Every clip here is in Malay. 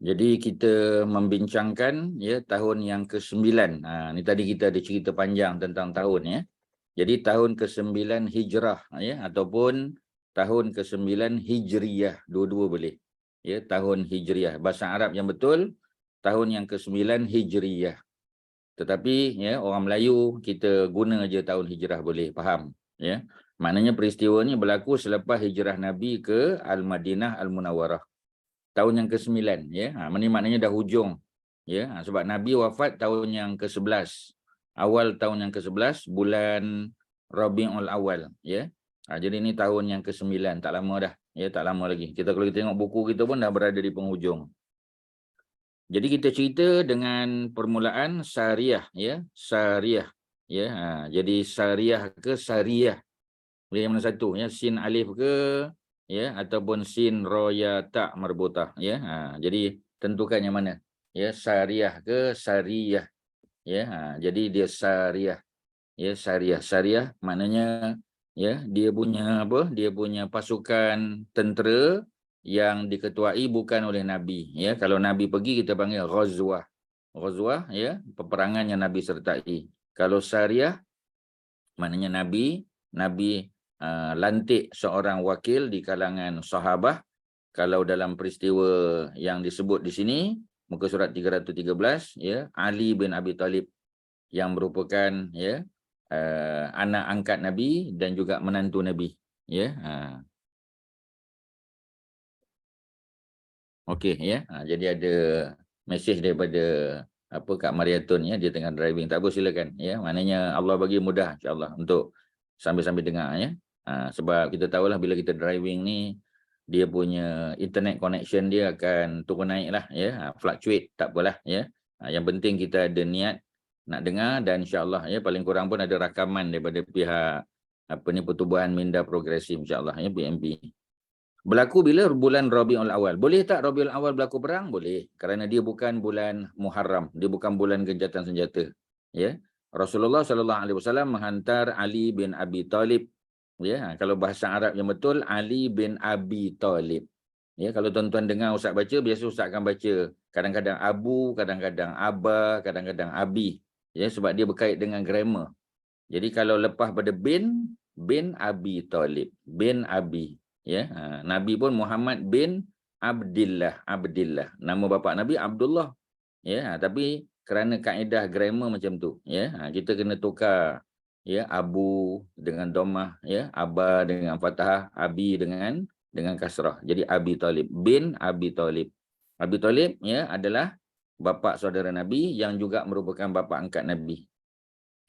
Jadi kita membincangkan ya tahun yang ke-9. Ni tadi kita ada cerita panjang tentang tahun ya. Jadi tahun ke-9 Hijrah ya ataupun tahun ke-9 Hijriyah, dua-dua boleh. Ya, tahun Hijriyah. Bahasa Arab yang betul tahun yang ke-9 Hijriyah. Tetapi ya orang Melayu kita guna aja tahun Hijrah boleh, faham ya. Maknanya peristiwa ni berlaku selepas hijrah Nabi ke Al-Madinah Al-Munawwarah. Tahun yang ke-9 ya. Ini maknanya dah hujung ya. Sebab Nabi wafat tahun yang ke-11. Awal tahun yang ke-11 bulan Rabiul Awal ya. Jadi ini tahun yang ke-9, tak lama dah ya, tak lama lagi. Kalau kita tengok buku kita pun dah berada di penghujung. Jadi kita cerita dengan permulaan Sariyah ya, Sariyah ya. Jadi Sariyah ke Sariyah. Yang mana satu ya, sin alif ke ya ataupun sin ro ya ta marbutah ya. Jadi tentukan yang mana ya, Sariyah ke Sariyah ya. Jadi dia Sariyah ya, Sariyah maknanya ya dia punya apa, dia punya pasukan tentera yang diketuai bukan oleh Nabi ya. Kalau Nabi pergi kita panggil ghazwah ya, peperangan yang Nabi sertai. Kalau Sariyah maknanya Nabi lantik seorang wakil di kalangan sahabah. Kalau dalam peristiwa yang disebut di sini, muka surat 313 ya, Ali bin Abi Talib yang merupakan ya anak angkat Nabi dan juga menantu Nabi ya. Okey ya. Jadi ada mesej daripada Kak Mariatun ya, dia tengah driving. Tak apa, silakan ya. Maknanya Allah bagi mudah insya-Allah untuk sambil-sambil dengar ya. Sebab kita tahulah bila kita driving ni dia punya internet connection dia akan turun naik lah ya. Fluctuate, tak apalah ya. Yang penting kita ada niat nak dengar dan insya-Allah ya, paling kurang pun ada rakaman daripada pihak Pertubuhan Minda Progresif insya-Allah ya, PMP. Berlaku bila bulan Rabiul Awal. Boleh tak Rabiul Awal berlaku perang? Boleh. Kerana dia bukan bulan Muharram. Dia bukan bulan gencatan senjata. Ya. Rasulullah SAW menghantar Ali bin Abi Talib. Ya. Kalau bahasa Arab yang betul, Ali bin Abi Talib. Ya. Kalau tuan-tuan dengar Ustaz baca, biasa Ustaz akan baca kadang-kadang Abu, kadang-kadang Aba, kadang-kadang Abi. Ya. Sebab dia berkait dengan grammar. Jadi kalau lepas pada bin Abi Talib. Bin Abi. Ya, Nabi pun Muhammad bin Abdillah. Nama bapa Nabi Abdullah. Ya, tapi kerana kaedah grammar macam tu, ya, kita kena tukar ya Abu dengan dhammah, ya, Aba dengan fathah, Abi dengan kasrah. Jadi Abi Talib bin Abi Talib. Abi Talib ya adalah bapa saudara Nabi yang juga merupakan bapa angkat Nabi.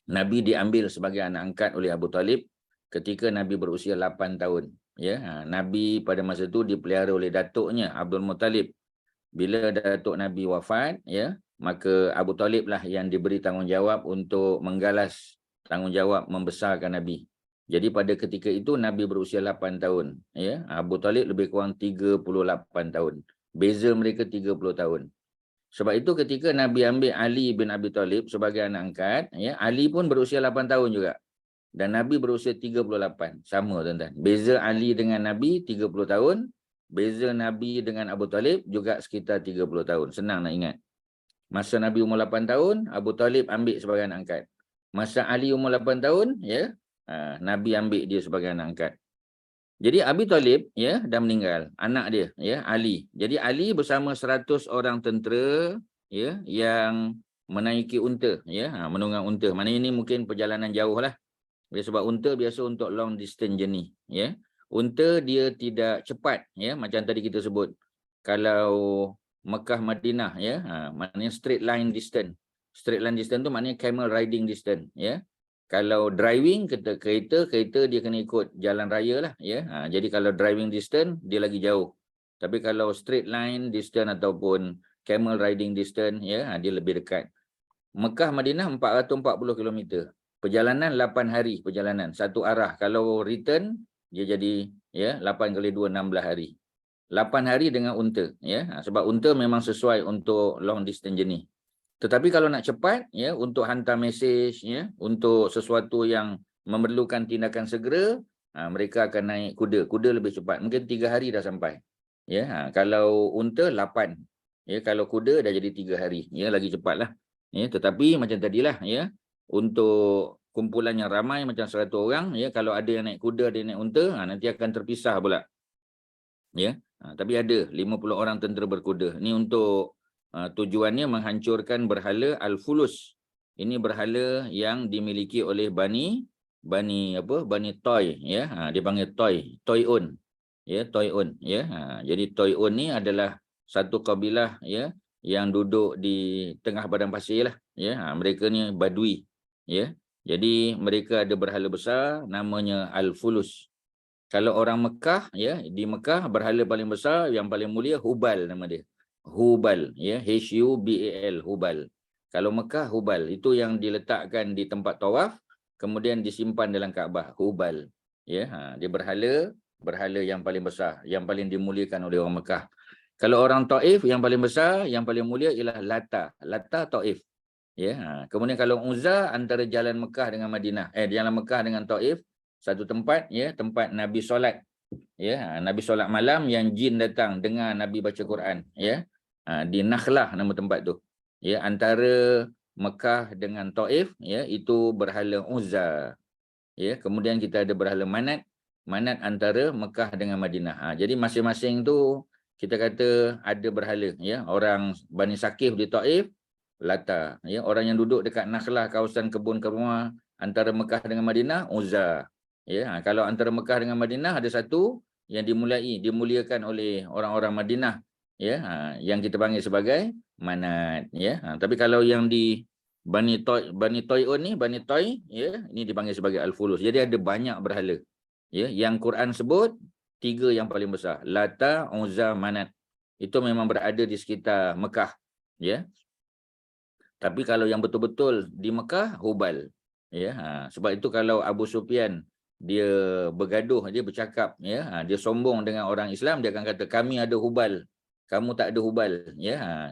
Nabi diambil sebagai anak angkat oleh Abu Talib ketika Nabi berusia 8 tahun. Ya, Nabi pada masa itu dipelihara oleh datuknya Abdul Muttalib. Bila datuk Nabi wafat, ya, maka Abu Talib lah yang diberi tanggungjawab untuk menggalas tanggungjawab membesarkan Nabi. Jadi pada ketika itu Nabi berusia 8 tahun. Ya, Abu Talib lebih kurang 38 tahun. Beza mereka 30 tahun. Sebab itu ketika Nabi ambil Ali bin Abi Talib sebagai anak angkat, ya, Ali pun berusia 8 tahun juga. Dan Nabi berusia 38. Sama tuan-tuan. Beza Ali dengan Nabi 30 tahun. Beza Nabi dengan Abu Talib juga sekitar 30 tahun. Senang nak ingat. Masa Nabi umur 8 tahun, Abu Talib ambil sebagai anak angkat. Masa Ali umur 8 tahun, ya, Nabi ambil dia sebagai anak angkat. Jadi Abi Talib ya dah meninggal, anak dia ya Ali. Jadi Ali bersama 100 orang tentera ya yang menaiki unta ya, menunggang unta. Maknanya ini mungkin perjalanan jauh lah. Sebab unta biasa untuk long distance journey ya. Unta dia tidak cepat ya, macam tadi kita sebut. Kalau Mekah Madinah ya, maknanya straight line distance. Straight line distance tu maknanya camel riding distance ya. Kalau driving kereta dia kena ikut jalan raya lah ya. Jadi kalau driving distance dia lagi jauh. Tapi kalau straight line distance ataupun camel riding distance ya, dia lebih dekat. Mekah Madinah 440 km. Perjalanan 8 hari perjalanan satu arah. Kalau return dia jadi ya 8 kali 2 16 hari. 8 hari dengan unta ya. Sebab unta memang sesuai untuk long distance journey. Tetapi kalau nak cepat ya, untuk hantar mesej ya, untuk sesuatu yang memerlukan tindakan segera, mereka akan naik kuda. Kuda lebih cepat. Mungkin 3 hari dah sampai. Ya, kalau unta 8. Ya, kalau kuda dah jadi 3 hari. Ya, lagi cepatlah. Ya, tetapi macam tadilah, ya, untuk kumpulan yang ramai macam 100 orang, ya, kalau ada yang naik kuda, ada yang naik unta, nanti akan terpisah pula. Ya, tapi ada 50 orang tentera berkuda. Ini untuk tujuannya menghancurkan berhala Al-Fulus. Ini berhala yang dimiliki oleh Bani Toy, ya. Dia panggil Toyun. Ya, Toyun, ya. Jadi Toyun ni adalah satu kabilah, ya, yang duduk di tengah padang pasir lah, ya. Mereka ni Badui, ya. Jadi mereka ada berhala besar namanya Al-Fulus. Kalau orang Mekah, ya, di Mekah berhala paling besar yang paling mulia Hubal nama dia. Hubal, ya, Hubal, Hubal. Kalau Mekah Hubal itu yang diletakkan di tempat tawaf kemudian disimpan dalam Kaabah, Hubal. Ya, dia berhala yang paling besar, yang paling dimuliakan oleh orang Mekah. Kalau orang Taif yang paling besar, yang paling mulia ialah Lata Taif. Ya, kemudian kalau Uzza antara jalan Mekah dengan Madinah, jalan Mekah dengan Taif, satu tempat, ya, tempat Nabi solat, ya, Nabi solat malam yang jin datang dengar Nabi baca Quran, ya. Di Nakhlah nama tempat tu, ya, antara Mekah dengan Taif, ya, itu berhala Uzza, ya. Kemudian kita ada berhala Manat antara Mekah dengan Madinah. Jadi masing-masing tu kita kata ada berhala, ya. Orang Bani Sakif di Taif Lata, ya. Orang yang duduk dekat Nakhlah, kawasan kebun kurma antara Mekah dengan Madinah, Uzza. Ya, kalau antara Mekah dengan Madinah ada satu yang dimuliakan oleh orang-orang Madinah, ya, yang kita panggil sebagai Manat, ya. Tapi kalau yang di Bani Toyun ni, Bani Toy, ya, ini dipanggil sebagai Al-Fulus. Jadi ada banyak berhala. Ya, yang Quran sebut 3 yang paling besar, Lata, Uzza, Manat. Itu memang berada di sekitar Mekah, ya. Tapi kalau yang betul-betul di Mekah, Hubal. Ya, sebab itu kalau Abu Sufyan dia bergaduh, dia bercakap, ya, dia sombong dengan orang Islam, dia akan kata kami ada Hubal, kamu tak ada Hubal, ya.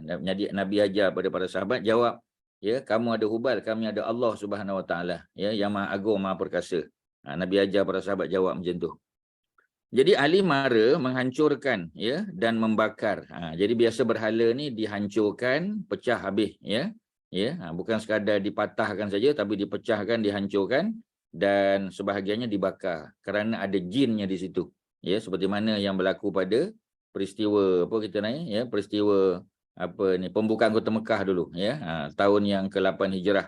Nabi ajar pada para sahabat, jawab, ya, kamu ada Hubal, kami ada Allah Subhanahu Wa Taala, ya, yang Maha Agung, Maha Perkasa. Nabi ajar para sahabat jawab macam tu. Jadi ahli mara menghancurkan, ya, dan membakar. Jadi biasa berhala ni dihancurkan, pecah habis, ya. Ya, bukan sekadar dipatahkan saja tapi dipecahkan, dihancurkan dan sebahagiannya dibakar kerana ada jinnya di situ. Ya, seperti mana yang berlaku pada peristiwa apa kita naik, ya, peristiwa pembukaan kota Mekah dulu, ya. Tahun yang ke-8 Hijrah.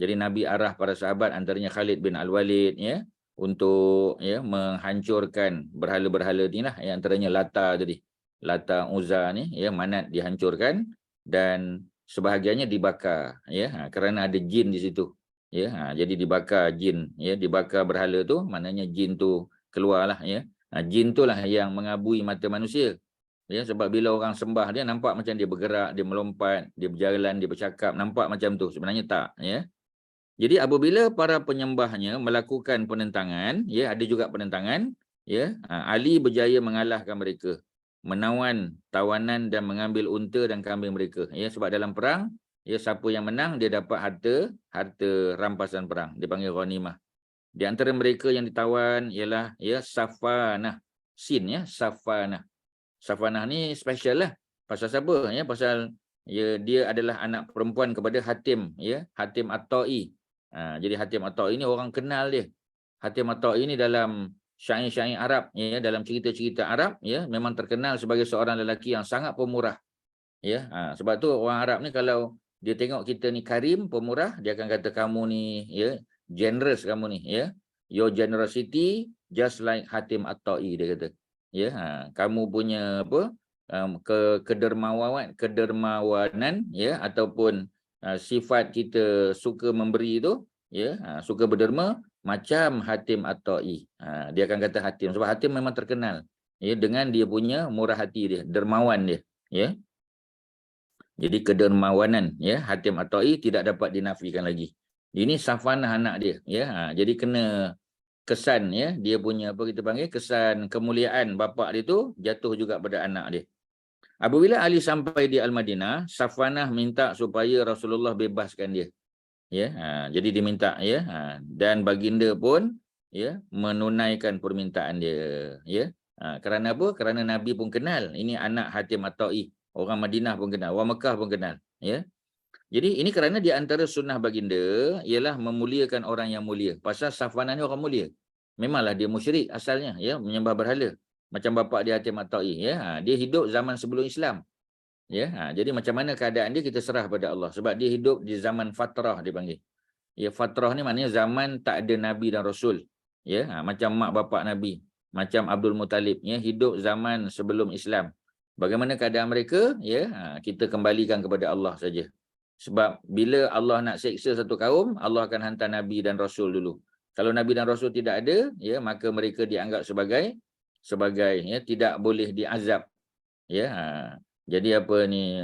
Jadi Nabi arah para sahabat antaranya Khalid bin Al-Walid, ya, untuk, ya, menghancurkan berhala-berhala ni lah, yang antaranya Lata tadi. Lata, Uzza ni, ya, Manat dihancurkan dan sebahagiannya dibakar, ya, kerana ada jin di situ, ya. Jadi dibakar jin, ya, dibakar berhala tu maknanya jin tu keluarlah, ya. Jin tu lah yang mengabui mata manusia, ya, sebab bila orang sembah dia nampak macam dia bergerak, dia melompat, dia berjalan, dia bercakap, nampak macam tu, sebenarnya tak, ya. Jadi apabila para penyembahnya melakukan penentangan, ya, ada juga penentangan, ya, Ali berjaya mengalahkan mereka, menawan tawanan dan mengambil unta dan kambing mereka, ya, sebab dalam perang, ya, siapa yang menang dia dapat harta rampasan perang, dipanggil ghanimah. Di antara mereka yang ditawan ialah, ya, Safanah, ya, Safanah ni special lah. Pasal siapa, ya? Pasal, ya, dia adalah anak perempuan kepada Hatim, ya, Hatim At-Ta'i. Jadi Hatim At-Ta'i ni orang kenal dia. Hatim At-Ta'i ni dalam syair-syair Arab, ya, dalam cerita-cerita Arab, ya, memang terkenal sebagai seorang lelaki yang sangat pemurah, ya. Sebab tu orang Arab ni kalau dia tengok kita ni karim, pemurah, dia akan kata kamu ni, ya, generous kamu ni, ya. Your generosity just like Hatim At-Ta'i, dia kata. Ya, kamu punya kedermawanan, ya, ataupun sifat kita suka memberi tu, ya, suka berderma macam Hatim At-Ta'i. Dia akan kata Hatim sebab Hatim memang terkenal, ya, dengan dia punya murah hati dia, dermawan dia, ya. Jadi kedermawanan, ya, Hatim At-Ta'i tidak dapat dinafikan lagi. Ini Safanah anak dia, ya. Jadi kena kesan, ya, dia punya kita panggil kesan kemuliaan bapa dia tu jatuh juga pada anak dia. Apabila Ali sampai di Al-Madinah, Safanah minta supaya Rasulullah bebaskan dia. Ya, jadi diminta, ya, dan baginda pun, ya, menunaikan permintaan dia, ya. Kerana apa? Kerana Nabi pun kenal ini anak Hatim At-Ta'i, orang Madinah pun kenal, orang Mekah pun kenal, ya. Jadi ini kerana di antara sunnah baginda ialah memuliakan orang yang mulia. Pasal Safwan ni orang mulia. Memanglah dia musyrik asalnya, ya, menyembah berhala. Macam bapa dia Hatim At-Tai, ya. Dia hidup zaman sebelum Islam. Ya, jadi macam mana keadaan dia kita serah pada Allah sebab dia hidup di zaman fatrah dipanggil. Ya, fatrah ni maknanya zaman tak ada nabi dan rasul. Ya, macam mak bapak nabi, macam Abdul Muttalib, ya, hidup zaman sebelum Islam. Bagaimana keadaan mereka? Ya, kita kembalikan kepada Allah saja. Sebab bila Allah nak seksa satu kaum, Allah akan hantar nabi dan rasul dulu. Kalau nabi dan rasul tidak ada, ya, maka mereka dianggap sebagai ya, tidak boleh diazab. Ya, jadi apa ni,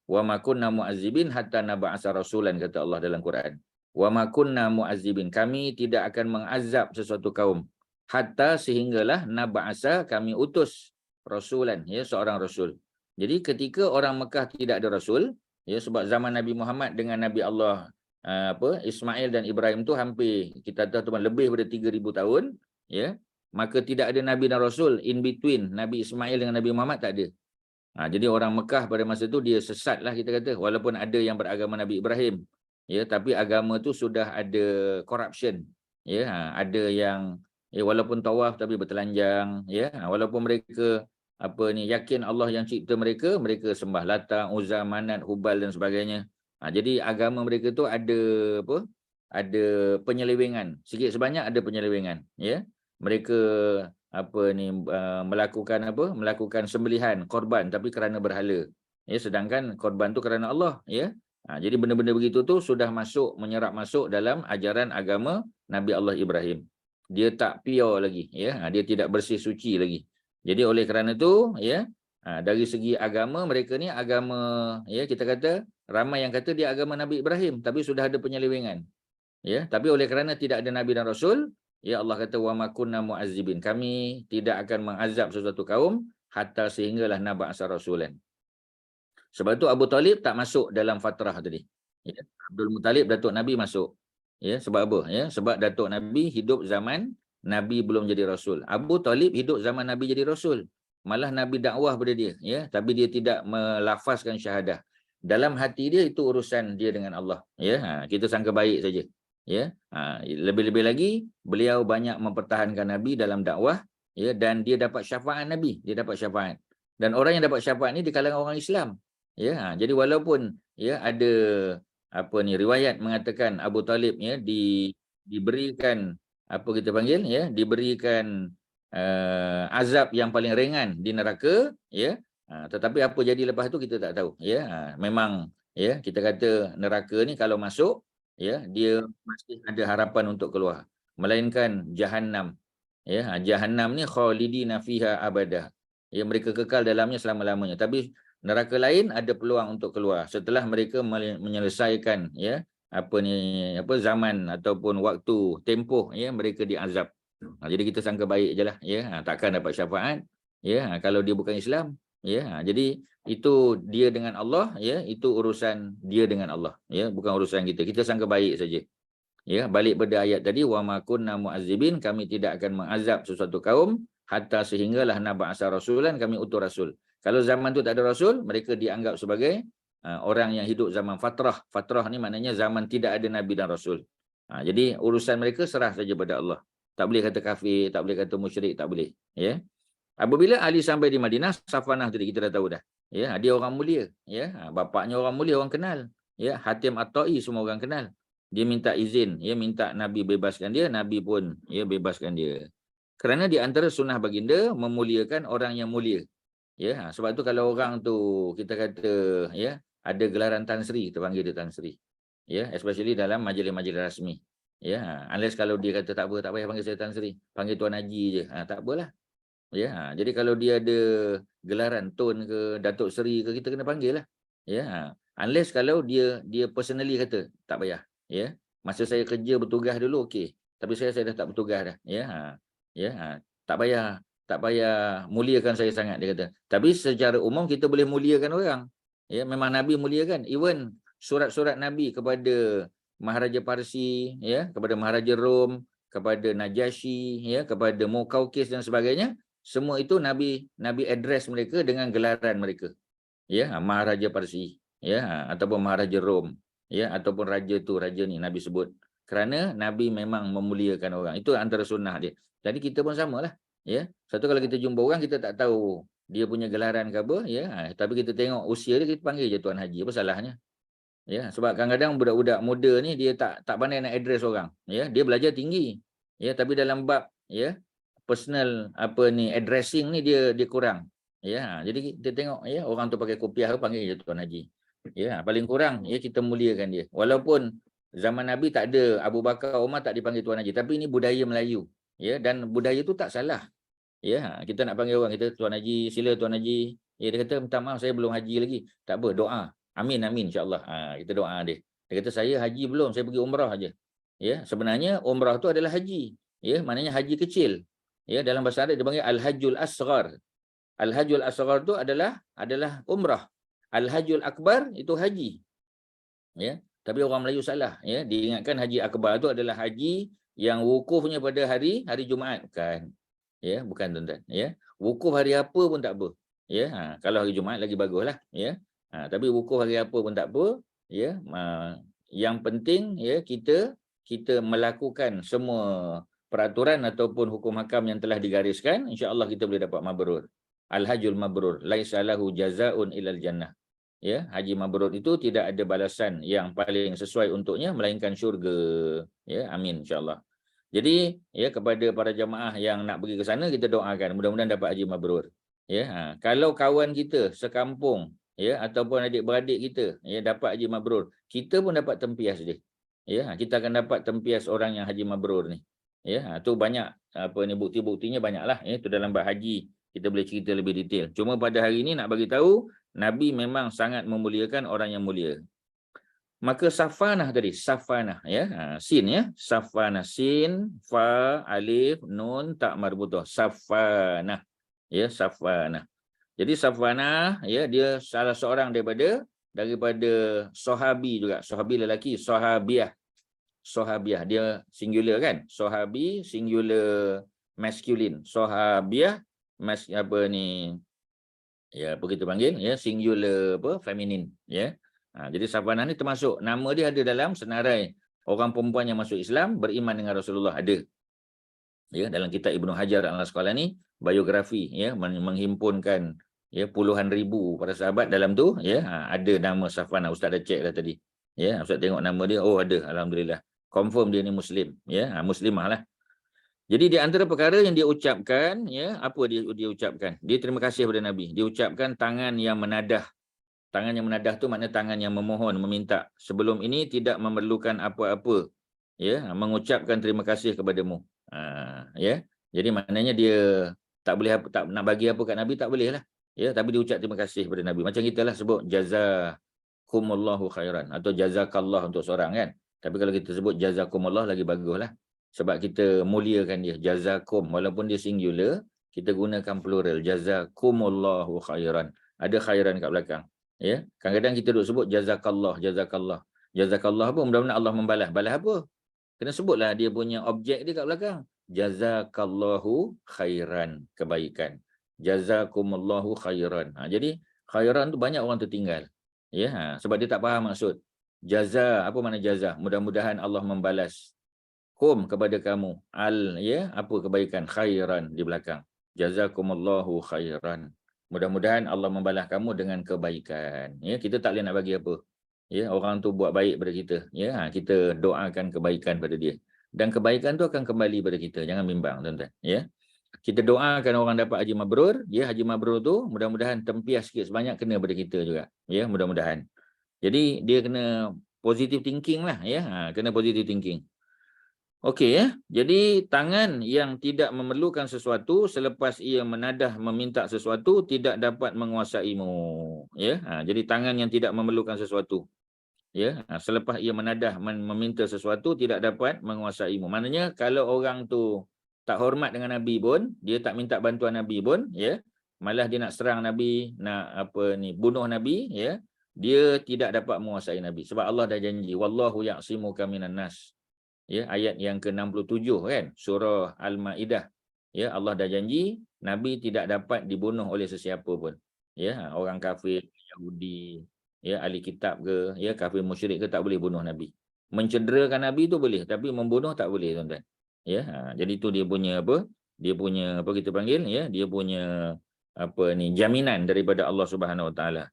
wa ma kunna mu'azzibin hatta nab'asa rasulan, kata Allah dalam Quran. Wa ma kunna mu'azzibin, kami tidak akan mengazab sesuatu kaum hatta sehinggalah nab'asa, kami utus rasulan, ya, seorang rasul. Jadi ketika orang Mekah tidak ada rasul, ya, sebab zaman Nabi Muhammad dengan Nabi Allah Ismail dan Ibrahim tu hampir kita tahu lebih daripada 3000 tahun, ya, maka tidak ada nabi dan rasul in between Nabi Ismail dengan Nabi Muhammad, tak ada. Jadi orang Mekah pada masa tu dia sesat lah kita kata, walaupun ada yang beragama Nabi Ibrahim, ya, tapi agama tu sudah ada corruption, ya, ada yang, ya, walaupun tawaf tapi bertelanjang, ya, walaupun mereka yakin Allah yang cipta mereka, mereka sembah Lata, Uzza, Manat, Hubal dan sebagainya. Jadi agama mereka tu ada penyelewengan, sikit sebanyak ada penyelewengan, ya. Mereka melakukan sembelihan korban tapi kerana berhala, ya, sedangkan korban tu kerana Allah, ya. Jadi benda-benda begitu tu sudah menyerap masuk dalam ajaran agama Nabi Allah Ibrahim. Dia tak pure lagi, ya. Dia tidak bersih suci lagi. Jadi oleh kerana tu, ya, dari segi agama mereka ni agama, ya, kita kata ramai yang kata dia agama Nabi Ibrahim tapi sudah ada penyelewengan, ya. Tapi oleh kerana tidak ada nabi dan rasul, ya, Allah kata wa ma kunna mu'azzibin, kami tidak akan mengazab sesuatu kaum hatta sehinggalah nab'asa rasulan. Sebab tu Abu Talib tak masuk dalam fatrah tadi. Ya, Abdul Muttalib datuk Nabi masuk. Ya, sebab apa? Ya, sebab datuk Nabi hidup zaman Nabi belum jadi rasul. Abu Talib hidup zaman Nabi jadi rasul. Malah Nabi dakwah pada dia, ya, tapi dia tidak melafazkan syahadah. Dalam hati dia itu urusan dia dengan Allah, ya. Kita sangka baik saja. Ya, lebih-lebih lagi beliau banyak mempertahankan Nabi dalam dakwah, ya, dan dia dapat syafaat Nabi, dia dapat syafaat. Dan orang yang dapat syafaat ni di kalangan orang Islam. Ya, jadi walaupun, ya, ada riwayat mengatakan Abu Talib, ya, diberikan diberikan azab yang paling ringan di neraka, ya. Tetapi apa jadi lepas tu kita tak tahu, ya. Memang, ya, kita kata neraka ni kalau masuk, ya, dia masih ada harapan untuk keluar, melainkan Jahannam, ya. Jahannam ni khalidina fiha abada, ya, mereka kekal dalamnya selama-lamanya. Tapi neraka lain ada peluang untuk keluar setelah mereka menyelesaikan, ya, zaman ataupun waktu tempoh, ya, mereka diazab. Jadi kita sangka baik je lah, ya. Takkan dapat syafaat, ya, kalau dia bukan Islam, ya. Jadi itu dia dengan Allah, ya, itu urusan dia dengan Allah, ya, bukan urusan kita. Kita sangka baik saja. Ya, balik pada ayat tadi, wa ma kunna mu'azzibin, kami tidak akan mengazab sesuatu kaum hatta sehinggalah nab'asa rasulan, kami utus rasul. Kalau zaman tu tak ada rasul, mereka dianggap sebagai orang yang hidup zaman fatrah. Fatrah ni maknanya zaman tidak ada nabi dan rasul. Jadi urusan mereka serah saja pada Allah. Tak boleh kata kafir, tak boleh kata musyrik, tak boleh, ya. Apabila Ali sampai di Madinah, Safanah tadi kita dah tahu dah. Ya, dia orang mulia, ya. Bapaknya orang mulia, orang kenal. Ya, Hatim At-Tai semua orang kenal. Dia minta izin, ya, minta Nabi bebaskan dia, Nabi pun, ya, bebaskan dia. Kerana di antara sunnah baginda memuliakan orang yang mulia. Ya, sebab tu kalau orang tu kita kata, ya, ada gelaran Tan Sri, kita panggil dia Tan Sri. Ya, especially dalam majlis-majlis rasmi. Ya, unless kalau dia kata tak payah panggil saya Tan Sri, panggil Tuan Haji je. Tak apalah. Ya, jadi kalau dia ada gelaran Tun ke Datuk Seri ke, kita kena panggil lah. Ya, unless kalau dia personally kata tak payah. Ya, masa saya kerja bertugas dulu okey, tapi saya dah tak bertugas dah. Ya, tak payah muliakan saya sangat, dia kata. Tapi secara umum kita boleh muliakan orang. Ya, memang Nabi muliakan. Even surat-surat Nabi kepada Maharaja Parsi, ya, kepada Maharaja Rom, kepada Najasyi, ya, kepada Mukaukis dan sebagainya, semua itu Nabi address mereka dengan gelaran mereka. ya, Maharaja Parsi, ya, ataupun Maharaja Rom, ya, ataupun raja ni Nabi sebut. Kerana Nabi memang memuliakan orang. Itu antara sunnah dia. Jadi kita pun samalah, ya. Satu kalau kita jumpa orang kita tak tahu dia punya gelaran ke apa, ya, tapi kita tengok usia dia, kita panggil je Tuan Haji. Apa salahnya? Ya, sebab kadang-kadang budak-budak muda ni dia tak pandai nak address orang, ya. Dia belajar tinggi, ya, tapi dalam bab, ya, personal addressing ni dia kurang, ya. Jadi kita tengok, ya, orang tu pakai kopiah panggil je Tuan Haji, ya. Paling kurang, ya, kita muliakan dia. Walaupun zaman Nabi tak ada, Abu Bakar, Umar tak dipanggil Tuan Haji, tapi ini budaya Melayu, ya, dan budaya tu tak salah, ya. Kita nak panggil orang, kita Tuan Haji, sila Tuan Haji, ya. Dia kata minta maaf saya belum haji lagi, tak apa, doa, amin insya-Allah. Kita doa dia. Dia kata saya haji belum, saya pergi umrah aja. Ya, sebenarnya umrah tu adalah haji, ya, maknanya haji kecil. Ya, dalam bahasa Arab dia panggil al-hajjul asghar. Al-hajjul asghar tu adalah umrah. Al-hajjul akbar itu haji. Ya, tapi orang Melayu salah, ya. Diingatkan haji akbar tu adalah haji yang wukufnya pada hari Jumaat, bukan. Ya, bukan tuan-tuan, ya. Wukuf hari apa pun tak apa. Ya, kalau hari Jumaat lagi baguslah, ya. Tapi wukuf hari apa pun tak apa, ya. Yang penting, ya, kita melakukan semua peraturan ataupun hukum hakam yang telah digariskan, insya-Allah kita boleh dapat mabrur. Al-hajjul mabrur, laisa lahu jazaa'un ilal jannah. Ya, haji mabrur itu tidak ada balasan yang paling sesuai untuknya melainkan syurga. Ya, amin insya-Allah. Jadi, ya, kepada para jemaah yang nak pergi ke sana, kita doakan mudah-mudahan dapat haji mabrur. Ya, kalau kawan kita sekampung, ya, ataupun adik-beradik kita, ya, dapat haji mabrur, kita pun dapat tempias dia. Ya, kita akan dapat tempias orang yang haji mabrur ni. Ya, tu banyak bukti-buktinya banyaklah, ya, tu dalam bab haji kita boleh cerita lebih detail. Cuma pada hari ini nak bagi tahu Nabi memang sangat memuliakan orang yang mulia. Maka safanah tadi, safanah, ya, sin, ya, safanah, sin, fa, alif, nun, tak marbutah, safanah, ya, safanah. Jadi safanah, ya, dia salah seorang daripada sahabi juga, sahabi lelaki, sahabiah, dia singular kan, sahabi singular masculine, sahabiah ya, apa kita panggil, ya, singular feminin, ya. Jadi safanah ni termasuk nama dia ada dalam senarai orang perempuan yang masuk Islam beriman dengan Rasulullah, ada. Ya, dalam kitab Ibnu Hajar Al-Asqalani biografi, ya, menghimpunkan, ya, puluhan ribu para sahabat dalam tu, ya, ada nama safanah. Ustaz dah cek dah tadi. Ya, Ustaz tengok nama dia, oh ada, alhamdulillah. Confirm dia ni muslim, ya, muslimah lah. Jadi di antara perkara yang dia ucapkan, ya, apa dia ucapkan? Dia terima kasih kepada Nabi. Dia ucapkan tangan yang menadah. Tangan yang menadah tu makna tangan yang memohon, meminta. Sebelum ini tidak memerlukan apa-apa, ya, mengucapkan terima kasih kepadamu. Ya. Jadi maknanya dia tak nak bagi apa kat Nabi, tak boleh lah. Ya, tapi dia ucap terima kasih kepada Nabi. Macam kita lah sebut jazakumullahu khairan atau jazakallah untuk seorang kan. Tapi kalau kita sebut jazakumullah lagi baguslah. Sebab kita muliakan dia, jazakum, walaupun dia singular, kita gunakan plural, jazakumullahu khairan. Ada khairan kat belakang. Ya, kadang-kadang kita duk sebut jazakallah. Jazakallah apa? Mudah-mudahan Allah membalas. Balas apa? Kena sebutlah dia punya objek dia kat belakang. Jazakallahu khairan, kebaikan. Jazakumullahu khairan. Jadi khairan tu banyak orang tertinggal. Ya, sebab dia tak faham maksud. Jaza, apa makna jaza? Mudah-mudahan Allah membalas kepada kamu ya, apa kebaikan, khairan di belakang. Jazakumullahu khairan. Mudah-mudahan Allah membalas kamu dengan kebaikan. Ya, kita tak boleh nak bagi apa. Ya, orang tu buat baik pada kita, ya, kita doakan kebaikan pada dia. Dan kebaikan tu akan kembali pada kita. Jangan bimbang, tuan-tuan, ya. Kita doakan orang dapat haji mabrur, ya, haji mabrur tu mudah-mudahan tempias sikit sebanyak kena pada kita juga. Ya, mudah-mudahan. Jadi dia kena positive thinking lah, ya. Kena positive thinking. Okey, ya. Jadi tangan yang tidak memerlukan sesuatu selepas ia menadah meminta sesuatu tidak dapat menguasaimu, ya. Jadi tangan yang tidak memerlukan sesuatu, ya, selepas ia menadah meminta sesuatu tidak dapat menguasaimu. Maknanya kalau orang tu tak hormat dengan Nabi pun, dia tak minta bantuan Nabi pun, ya, malah dia nak serang Nabi, nak bunuh Nabi, ya, dia tidak dapat menguasai Nabi. Sebab Allah dah janji, wallahu ya'simuka minan nas. Ya, ayat yang ke-67 kan, surah Al-Maidah. Ya, Allah dah janji Nabi tidak dapat dibunuh oleh sesiapa pun. Ya, orang kafir, Yahudi, ya, ahli kitab ke, ya, kafir musyrik ke, tak boleh bunuh Nabi. Mencederakan Nabi tu boleh, tapi membunuh tak boleh, tuan-tuan. Ya, jadi tu dia punya apa? Dia punya apa kita panggil, ya, dia punya apa ni, jaminan daripada Allah Subhanahu Wa Taala.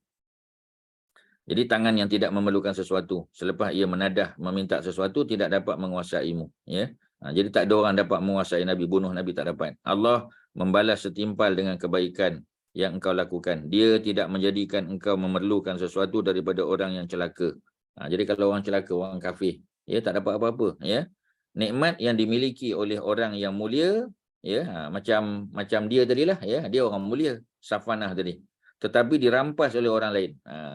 Jadi tangan yang tidak memerlukan sesuatu, selepas ia menadah meminta sesuatu, tidak dapat menguasaimu. Ya? Jadi tak ada orang dapat menguasai Nabi, bunuh Nabi tak dapat. Allah membalas setimpal dengan kebaikan yang engkau lakukan. Dia tidak menjadikan engkau memerlukan sesuatu daripada orang yang celaka. Jadi kalau orang celaka, orang kafir, ya, tak dapat apa-apa. Ya? Nikmat yang dimiliki oleh orang yang mulia, ya, macam dia tadilah, ya, dia orang mulia, Safanah tadi. Tetapi dirampas oleh orang lain.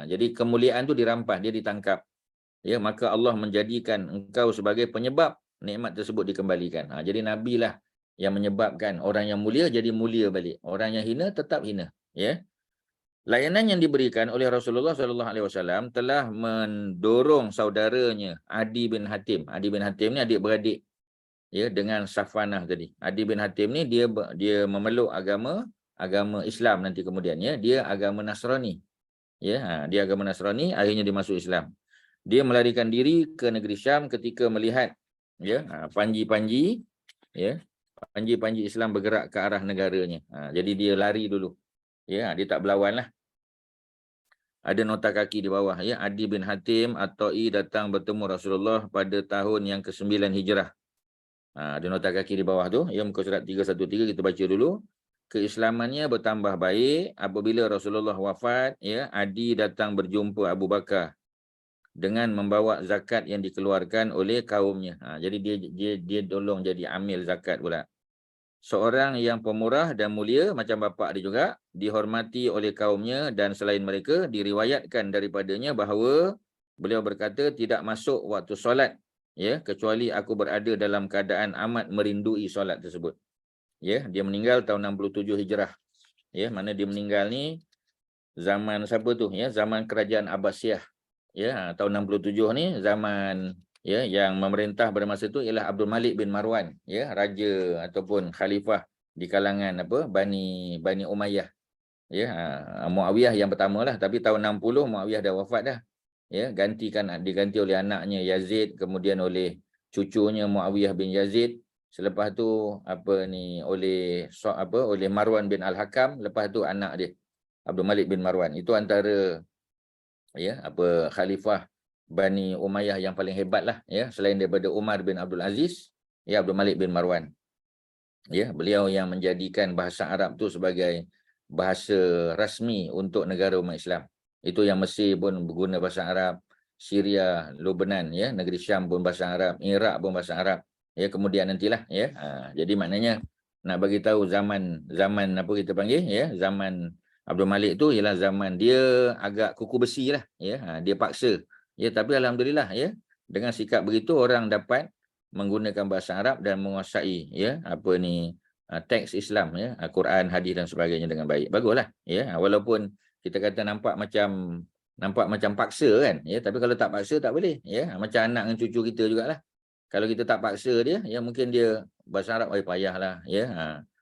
Jadi kemuliaan tu dirampas, dia ditangkap. Ya, maka Allah menjadikan engkau sebagai penyebab nikmat tersebut dikembalikan. Jadi Nabi lah yang menyebabkan orang yang mulia jadi mulia balik. Orang yang hina tetap hina. Ya. Layanan yang diberikan oleh Rasulullah SAW telah mendorong saudaranya Adi bin Hatim. Adi bin Hatim ni adik-beradik, ya, dengan Safanah tadi. Adi bin Hatim ni dia memeluk agama Islam nanti kemudian, ya, dia agama Nasrani. Ya, dia agama Nasrani, akhirnya dia masuk Islam. Dia melarikan diri ke negeri Syam ketika melihat, ya, panji-panji, ya, panji-panji Islam bergerak ke arah negaranya. Jadi dia lari dulu. Ya, dia tak berlawan lah. Ada nota kaki di bawah, ya. Adi bin Hatim At-Ta'i datang bertemu Rasulullah pada tahun yang ke-9 Hijrah. Ada nota kaki di bawah tu, ya, muka surat 313, kita baca dulu. Keislamannya bertambah baik apabila Rasulullah wafat, ya, Adi datang berjumpa Abu Bakar dengan membawa zakat yang dikeluarkan oleh kaumnya. Jadi dia tolong jadi amil zakat pula. Seorang yang pemurah dan mulia macam bapa dia juga, dihormati oleh kaumnya, dan selain mereka diriwayatkan daripadanya bahawa beliau berkata, tidak masuk waktu solat, ya, kecuali aku berada dalam keadaan amat merindui solat tersebut. Ya, dia meninggal tahun 67 Hijrah. Ya, mana dia meninggal ni zaman siapa tu, ya, zaman kerajaan Abbasiyah. Ya, tahun 67 ni zaman, ya, yang memerintah pada masa itu ialah Abdul Malik bin Marwan, ya, raja ataupun khalifah di kalangan apa Bani Umayyah. Ya, Muawiyah yang pertamalah, tapi tahun 60 Muawiyah dah wafat dah. Ya, diganti oleh anaknya Yazid, kemudian oleh cucunya Muawiyah bin Yazid. Selepas tu oleh Marwan bin Al-Hakam, lepas tu anak dia Abdul Malik bin Marwan. Itu antara, ya, khalifah Bani Umayyah yang paling hebat lah, ya, selain daripada Umar bin Abdul Aziz, ya, Abdul Malik bin Marwan. Ya, beliau yang menjadikan bahasa Arab tu sebagai bahasa rasmi untuk negara umat Islam. Itu yang Mesir pun berguna bahasa Arab, Syria, Lebanon, ya, negeri Syam pun bahasa Arab, Iraq pun bahasa Arab. Ya, kemudian nantilah, ya. Jadi maknanya nak bagi tahu zaman apa kita panggil, ya, zaman Abdul Malik tu ialah zaman dia agak kuku besi lah, ya. Dia paksa. Ya, tapi alhamdulillah, ya, dengan sikap begitu orang dapat menggunakan bahasa Arab dan menguasai, ya, teks Islam, ya, Quran, hadis dan sebagainya dengan baik. Baguslah, ya. Walaupun kita kata nampak macam paksa kan, ya, tapi kalau tak paksa tak boleh, ya. Macam anak dengan cucu kita jugalah. Kalau kita tak paksa dia, ya, mungkin dia bahasa Arab payahlah, ya.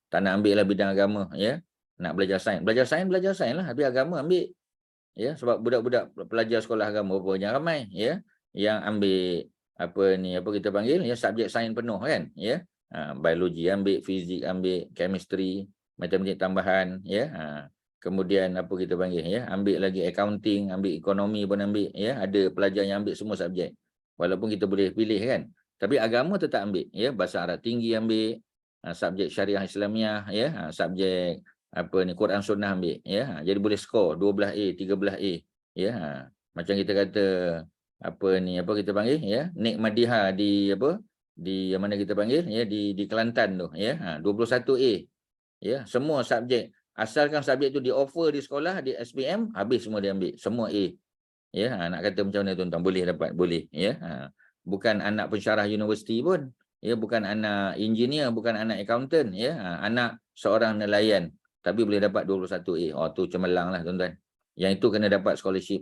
Tak nak ambil lah bidang agama, ya. Nak belajar sains lah, habis agama ambil. Ya, sebab budak-budak pelajar sekolah agama banyak ramai, ya, yang ambil apa kita panggil, ya, subjek sains penuh kan, ya. Biologi ambil, fizik ambil, chemistry, matematik tambahan, ya. Kemudian apa kita panggil, ya, ambil lagi accounting, ambil ekonomi pun ambil, ya. Ada pelajar yang ambil semua subjek. Walaupun kita boleh pilih kan, tapi agama tetap ambil, ya. Bahasa Arab tinggi ambil, subjek syariah Islamiah, ya, subjek Quran Sunnah ambil, ya. Jadi boleh skor 12A, 13A, ya. Macam kita kata apa kita panggil, ya, Nik Madiha di mana kita panggil, ya, di Kelantan tu, ya. 21A. Ya, semua subjek, asalkan subjek tu di offer di sekolah, di SPM, habis semua dia ambil, semua A. Ya, nak kata macam mana tuan-tuan, boleh dapat, boleh, ya. Bukan anak pensyarah universiti pun, ya, bukan anak engineer, bukan anak accountant, ya. Anak seorang nelayan, tapi boleh dapat 21A. Oh, tu cemerlang lah tuan-tuan. Yang itu kena dapat scholarship.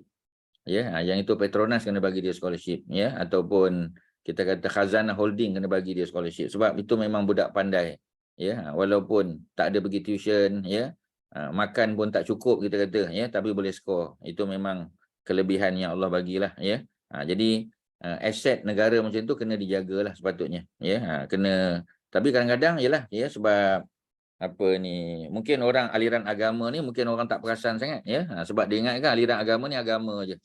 Ya, yang itu Petronas kena bagi dia scholarship, ya, ataupun kita kata Khazanah Holding kena bagi dia scholarship, sebab itu memang budak pandai, ya, walaupun tak ada pergi tuition, ya, makan pun tak cukup kita kata, ya, tapi boleh skor. Itu memang kelebihan yang Allah bagilah, ya. Jadi aset negara macam tu kena dijagalah sepatutnya, ya. Kena, tapi kadang-kadang yalah, ya, sebab apa ni, mungkin orang aliran agama ni mungkin orang tak perasan sangat, ya. Sebab dia ingat kan aliran agama ni agama je.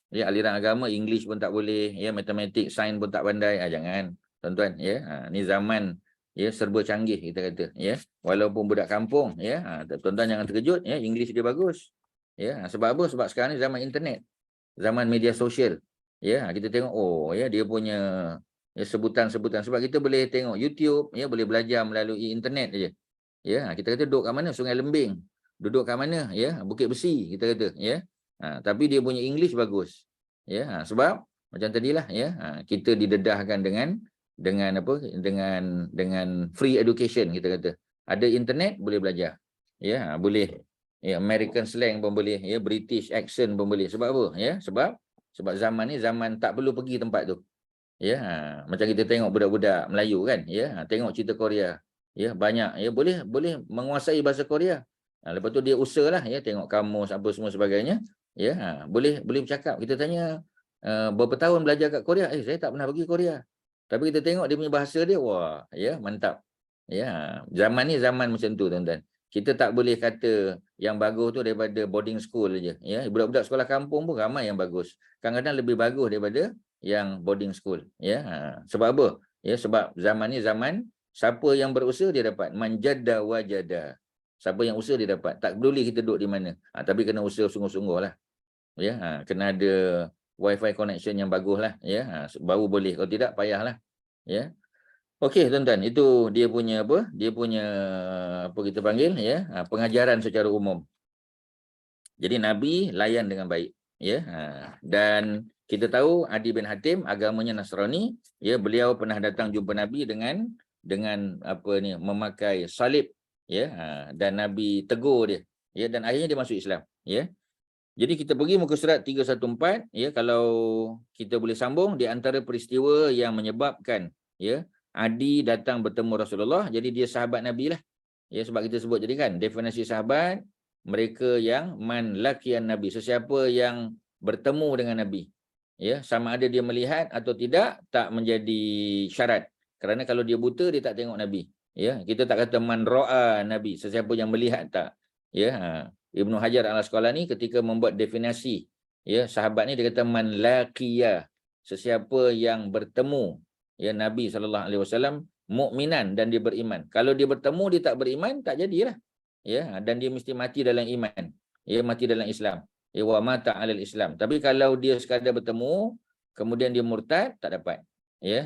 Ya, aliran agama English pun tak boleh, ya, matematik, sains pun tak pandai. Jangan, tuan-tuan, ya. Ni zaman, ya, serba canggih kita kata, ya. Walaupun budak kampung, ya, tuan-tuan jangan terkejut, ya, English dia bagus. Ya, sebab apa? Sebab sekarang ni zaman internet, zaman media sosial. Ya, kita tengok, oh, ya, dia punya, ya, sebutan-sebutan, sebab kita boleh tengok YouTube, ya, boleh belajar melalui internet aja. Ya, kita kata duduk kat mana? Sungai Lembing. Duduk kat mana? Ya, Bukit Besi kita kata, ya. Tapi dia punya English bagus. Ya, sebab macam tadilah, ya, kita didedahkan dengan apa? Dengan free education kita kata. Ada internet boleh belajar. Ya, boleh. Ya, American slang pun boleh, ya, British accent pun boleh. Sebab apa? Ya, sebab zaman ni zaman tak perlu pergi tempat tu. Ya, macam kita tengok budak-budak Melayu kan, ya, tengok cerita Korea. Ya, banyak, ya, boleh menguasai bahasa Korea. Lepas tu dia usahalah, ya, tengok kamus apa semua sebagainya. Ya, boleh bercakap. Kita tanya berapa tahun belajar kat Korea? Saya tak pernah pergi Korea. Tapi kita tengok dia punya bahasa dia, wah, ya, mantap. Ya, zaman ni zaman macam tu, tuan-tuan. Kita tak boleh kata yang bagus tu daripada boarding school aja, ya. Budak-budak sekolah kampung pun ramai yang bagus. Kadang-kadang lebih bagus daripada yang boarding school, ya. Sebab apa? Ya, sebab zaman ni zaman siapa yang berusaha dia dapat, manjada wajada. Siapa yang usaha dia dapat. Tak peduli kita duduk di mana. Tapi kena usaha sungguh-sungguh lah. Ya, kena ada wifi connection yang bagus lah, ya. Baru boleh, kalau tidak payahlah, ya. Okey, tuan-tuan, itu dia punya apa? Dia punya apa kita panggil, ya, pengajaran secara umum. Jadi Nabi layan dengan baik, ya. Dan kita tahu Adi bin Hatim agamanya Nasrani, ya, beliau pernah datang jumpa Nabi dengan apa ni, memakai salib, ya. Dan Nabi tegur dia, ya, dan akhirnya dia masuk Islam, ya. Jadi kita pergi muka surat 314, ya, kalau kita boleh sambung di antara peristiwa yang menyebabkan, ya, Adi datang bertemu Rasulullah, jadi dia sahabat Nabi lah. Ya, sebab kita sebut jadi kan, definisi sahabat, mereka yang man laqiyan Nabi, sesiapa yang bertemu dengan Nabi. Ya, sama ada dia melihat atau tidak, tak menjadi syarat. Kerana kalau dia buta, dia tak tengok Nabi. Ya, kita tak kata man ra'a Nabi, sesiapa yang melihat tak. Ya, Ibnu Hajar al-Asqalani ketika membuat definisi, ya, sahabat ni dia kata man laqiya, sesiapa yang bertemu, ya, Nabi SAW mukminan dan dia beriman. Kalau dia bertemu dia tak beriman, tak jadilah. Ya, dan dia mesti mati dalam iman. Ya, mati dalam Islam. Ya, wa mata 'alal Islam. Tapi kalau dia sekadar bertemu kemudian dia murtad, tak dapat. Ya,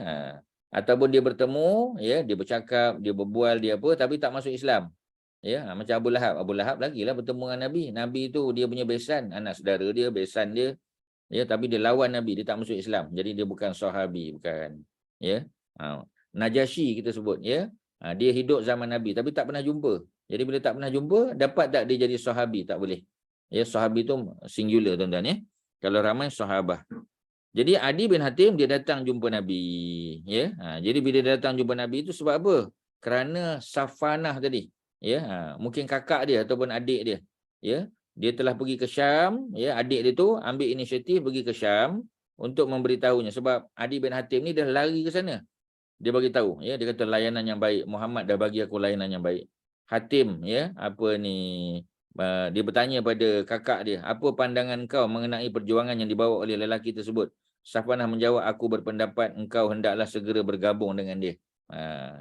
ataupun dia bertemu, ya, dia bercakap, dia berbual, dia apa, tapi tak masuk Islam. Ya, macam Abu Lahab. Abu Lahab lagilah bertemu dengan Nabi. Nabi tu dia punya besan, anak saudara dia, besan dia. Ya, tapi dia lawan Nabi, dia tak masuk Islam. Jadi dia bukan sahabi, bukan. Ya. Najasyi kita sebut, ya. Dia hidup zaman Nabi tapi tak pernah jumpa. Jadi bila tak pernah jumpa, dapat tak dia jadi sahabi? Tak boleh. Ya, sahabi tu singular, tuan-tuan, ya. Kalau ramai sahabah. Jadi Adi bin Hatim dia datang jumpa Nabi, ya. Jadi bila dia datang jumpa Nabi itu sebab apa? Kerana Safanah tadi, ya. Mungkin kakak dia ataupun adik dia, ya. Dia telah pergi ke Syam, ya. Adik dia tu ambil inisiatif pergi ke Syam untuk memberitahunya, sebab Adi bin Hatim ni dah lari ke sana. Dia bagi tahu, ya, dia kata layanan yang baik, Muhammad dah bagi aku layanan yang baik. Hatim, ya, apa ni, dia bertanya pada kakak dia, apa pandangan kau mengenai perjuangan yang dibawa oleh lelaki tersebut? Safanah menjawab, aku berpendapat engkau hendaklah segera bergabung dengan dia.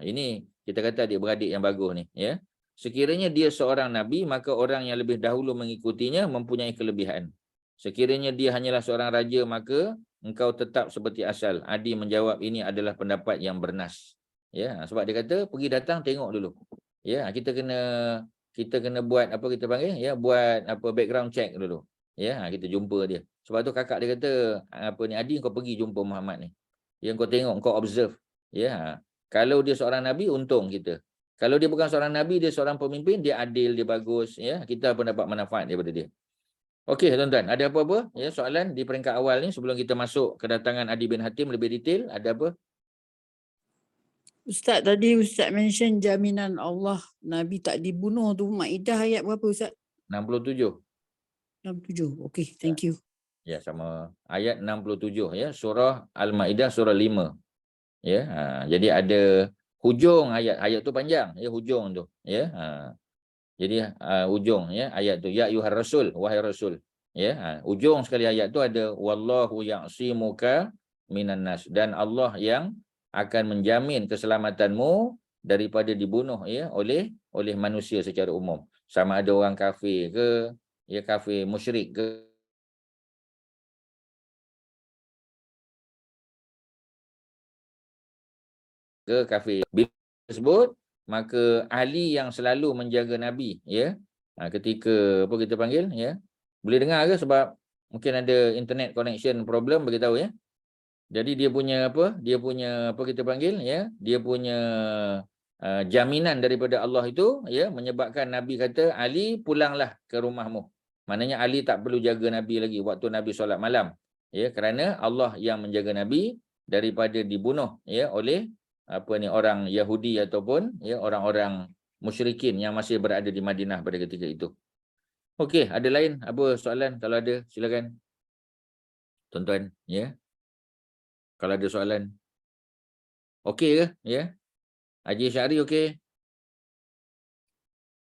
Ini kita kata dia beradik yang bagus ni, ya. Sekiranya dia seorang nabi, maka orang yang lebih dahulu mengikutinya mempunyai kelebihan. Sekiranya dia hanyalah seorang raja, maka engkau tetap seperti asal. Adi menjawab, ini adalah pendapat yang bernas. Ya, sebab dia kata pergi datang tengok dulu. Ya, kita kena buat apa kita panggil, ya, buat apa background check dulu. Ya, kita jumpa dia. Sebab tu kakak dia kata, apa ni, Adi, kau pergi jumpa Muhammad ni. Yang kau tengok, kau observe. Ya, kalau dia seorang nabi, untung kita. Kalau dia bukan seorang nabi, dia seorang pemimpin, dia adil, dia bagus, ya, kita pun dapat manfaat daripada dia. Okey, tuan-tuan, ada apa-apa, ya, soalan di peringkat awal ni sebelum kita masuk kedatangan Adi bin Hatim lebih detail, ada apa? Ustaz, tadi Ustaz mention jaminan Allah Nabi tak dibunuh tu. Maidah ayat berapa Ustaz? 67. 67. Okey, thank you. Ya, sama. Ayat 67 ya, surah Al-Maidah surah 5. Ya, jadi ada hujung ayat tu panjang ya, hujung tu ya. Jadi ujung ya ayat tu, ya ayyuhar rasul, wahai rasul. Ya, ujung sekali ayat tu ada wallahu ya'simuka minan nas, dan Allah yang akan menjamin keselamatanmu daripada dibunuh ya oleh manusia secara umum. Sama ada orang kafir ke, ya kafir musyrik ke kafir. Bila tersebut, maka ahli yang selalu menjaga Nabi ya, ketika apa kita panggil ya, boleh dengar ke sebab mungkin ada internet connection problem, beritahu ya. Jadi dia punya apa kita panggil ya, dia punya jaminan daripada Allah itu ya, menyebabkan Nabi kata Ali pulanglah ke rumahmu. Maknanya Ali tak perlu jaga Nabi lagi waktu Nabi solat malam ya, kerana Allah yang menjaga Nabi daripada dibunuh ya oleh orang Yahudi ataupun ya orang-orang musyrikin yang masih berada di Madinah pada ketika itu. Okey, ada lain apa soalan? Kalau ada silakan tuan-tuan ya. Kalau ada soalan. Okey ke ya? Haji Syahri okey?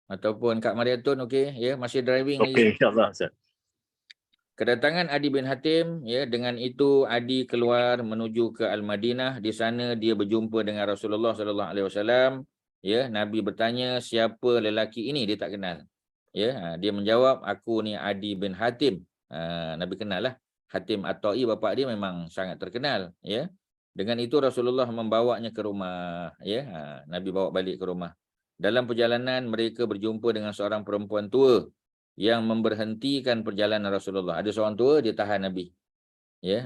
Ataupun Kak Mariatun okey ya, masih driving lagi. Okey, insya-Allah Ustaz. Kedatangan Adi bin Hatim ya, dengan itu Adi keluar menuju ke Al-Madinah. Di sana dia berjumpa dengan Rasulullah sallallahu alaihi wasallam ya. Nabi bertanya, siapa lelaki ini? Dia tak kenal ya. Dia menjawab, aku ni Adi bin Hatim. Nabi kenal lah. Hatim At-Tai bapa dia memang sangat terkenal ya. Dengan itu Rasulullah membawanya ke rumah ya. Nabi bawa balik ke rumah. Dalam perjalanan mereka berjumpa dengan seorang perempuan tua yang memberhentikan perjalanan Rasulullah. Ada seorang tua, dia tahan Nabi. Ya,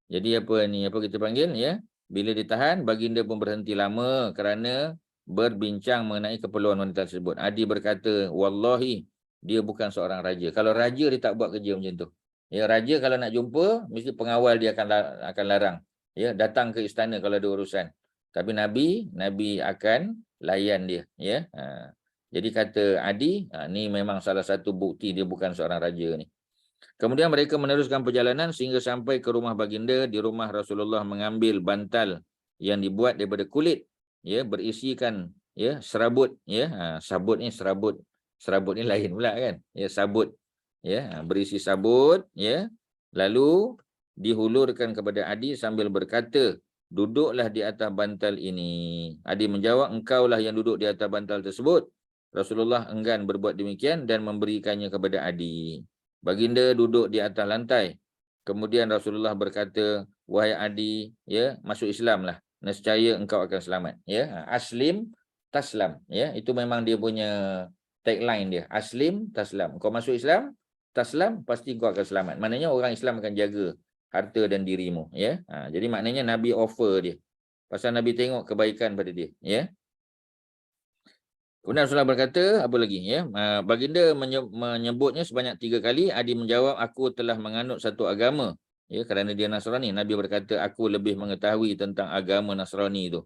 jadi apa kita panggil ya? Bila ditahan, baginda pun berhenti lama kerana berbincang mengenai keperluan wanita tersebut. Adi berkata, wallahi dia bukan seorang raja. Kalau raja dia tak buat kerja macam tu. Ya, raja kalau nak jumpa mesti pengawal dia akan larang. Ya, datang ke istana kalau ada urusan. Tapi Nabi akan layan dia, ya. Jadi kata Adi, ni memang salah satu bukti dia bukan seorang raja ni. Kemudian mereka meneruskan perjalanan sehingga sampai ke rumah baginda. Di rumah Rasulullah mengambil bantal yang dibuat daripada kulit ya, berisikan ya serabut ya. Sabut ni serabut ni lain pula kan ya, sabut ya, berisi sabut ya. Lalu dihulurkan kepada Adi sambil berkata, duduklah di atas bantal ini. Adi menjawab, engkaulah yang duduk di atas bantal tersebut. Rasulullah enggan berbuat demikian dan memberikannya kepada Adi. Baginda duduk di atas lantai. Kemudian Rasulullah berkata, wahai Adi, ya, masuk Islamlah. Nescaya engkau akan selamat. Ya, aslim taslam. Ya, itu memang dia punya tagline dia. Aslim taslam. Kau masuk Islam, taslam, pasti kau akan selamat. Maknanya orang Islam akan jaga harta dan dirimu. Ya, jadi maknanya Nabi offer dia. Pasal Nabi tengok kebaikan pada dia. Ya. Kemudian Rasulullah berkata, apa lagi ya? Baginda menyebutnya sebanyak 3 kali. Adi menjawab, aku telah menganut satu agama. Ya, kerana dia Nasrani. Nabi berkata, aku lebih mengetahui tentang agama Nasrani itu.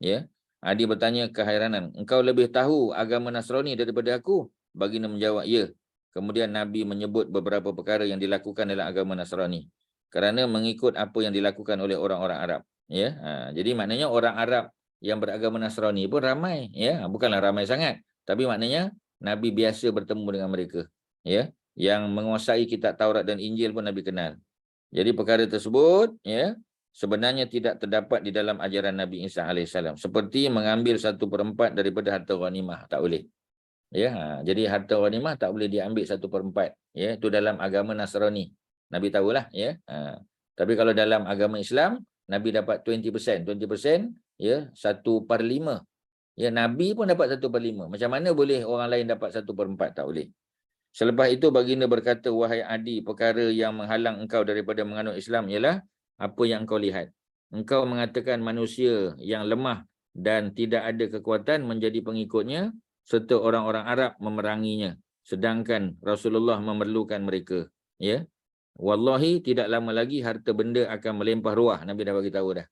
Ya. Adi bertanya keheranan, engkau lebih tahu agama Nasrani daripada aku? Baginda menjawab, ya. Kemudian Nabi menyebut beberapa perkara yang dilakukan dalam agama Nasrani. Kerana mengikut apa yang dilakukan oleh orang-orang Arab. Ya. Jadi maknanya orang Arab yang beragama Nasrani pun ramai ya, bukanlah ramai sangat, tapi maknanya Nabi biasa bertemu dengan mereka ya, yang menguasai kitab Taurat dan Injil pun Nabi kenal. Jadi perkara tersebut ya sebenarnya tidak terdapat di dalam ajaran Nabi Isa alaihissalam, seperti mengambil 1/4 daripada harta ghanimah, tak boleh ya. Jadi harta ghanimah tak boleh diambil 1/4 ya, itu dalam agama Nasrani, Nabi tahulah ya. Tapi kalau dalam agama Islam Nabi dapat 20%, ya, 1/5. Ya, Nabi pun dapat 1/5. Macam mana boleh orang lain dapat 1/4? Tak boleh. Selepas itu baginda berkata, wahai Adi, perkara yang menghalang engkau daripada menganut Islam ialah apa yang engkau lihat. Engkau mengatakan manusia yang lemah dan tidak ada kekuatan menjadi pengikutnya, serta orang-orang Arab memeranginya, sedangkan Rasulullah memerlukan mereka. Ya. Wallahi tidak lama lagi harta benda akan melimpah ruah. Nabi dah bagi tahu dah.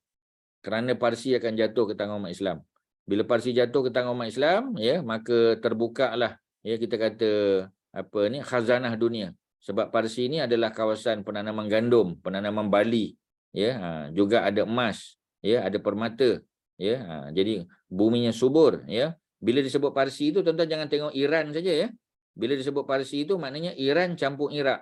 kerana Parsi akan jatuh ke tangan umat Islam. Bila Parsi jatuh ke tangan umat Islam, ya, maka terbukalah, ya, kita kata apa ni, khazanah dunia. Sebab Parsi ini adalah kawasan penanaman gandum, penanaman barley, ya, juga ada emas, ya, ada permata, ya. Jadi buminya subur, ya. Bila disebut Parsi itu, tuan-tuan jangan tengok Iran saja, ya. Bila disebut Parsi itu maknanya Iran campur Iraq,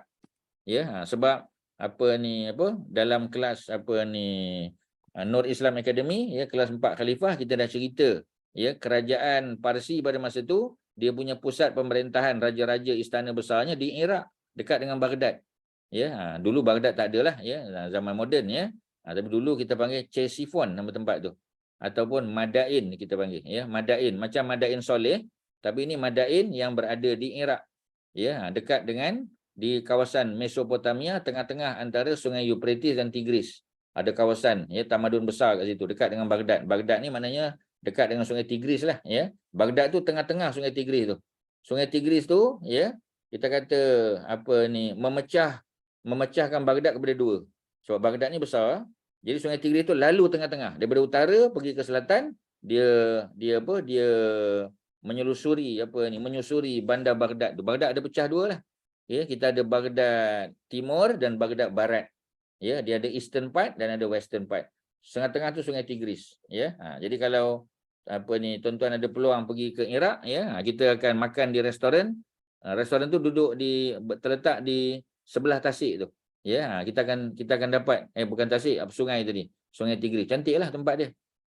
ya. Sebab apa ni, apa, dalam kelas apa ni, Nur Islam Academy, ya, kelas 4 Khalifah, kita dah cerita, ya, kerajaan Parsi pada masa tu dia punya pusat pemerintahan raja-raja istana besarnya di Iraq, dekat dengan Baghdad, ya. Dulu Baghdad tak adalah, ya, zaman moden, ya. Tapi dulu kita panggil Ctesiphon nama tempat tu, ataupun Madain kita panggil, ya. Madain macam Madain Soleh, tapi ini Madain yang berada di Iraq, ya, dekat dengan di kawasan Mesopotamia, tengah-tengah antara Sungai Euphrates dan Tigris. Ada kawasan, ya, tamadun besar kat situ, dekat dengan Baghdad. Baghdad ni maknanya dekat dengan Sungai Tigris lah, ya. Baghdad tu tengah-tengah Sungai Tigris tu. Sungai Tigris tu, ya, kita kata apa ni, memecahkan Baghdad kepada dua. Sebab Baghdad ni besar, jadi Sungai Tigris tu lalu tengah-tengah, daripada utara pergi ke selatan, dia menyusuri bandar Baghdad tu. Baghdad ada pecah dua lah. Ya, kita ada Baghdad Timur dan Baghdad Barat. Ya, dia ada eastern part dan ada western part. Tengah-tengah tu Sungai Tigris, ya. Jadi kalau apa ni, tuan-tuan ada peluang pergi ke Iraq, ya, kita akan makan di restoran. Restoran tu terletak di sebelah tasik tu. Ya, kita akan dapat bukan tasik, sungai tadi. Sungai Tigris. Cantiklah tempat dia.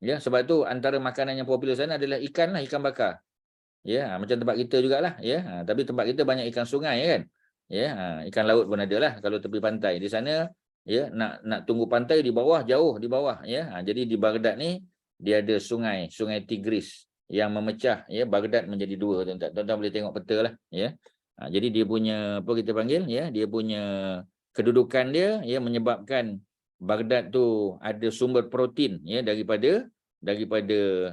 Ya, sebab tu antara makanan yang popular sana adalah ikan bakar. Ya, macam tempat kita jugalah, ya. Tapi tempat kita banyak ikan sungai, kan. Ya, ikan laut pun ada lah kalau tepi pantai. Di sana, ya, nak tunggu pantai di bawah, jauh di bawah, ya. Jadi di Baghdad ni dia ada sungai Tigris yang memecah, ya, Baghdad menjadi dua, tuan-tuan. Tuan-tuan boleh tengok peta lah, ya. Jadi dia punya apa kita panggil, ya, dia punya kedudukan dia, ya, menyebabkan Baghdad tu ada sumber protein, ya, daripada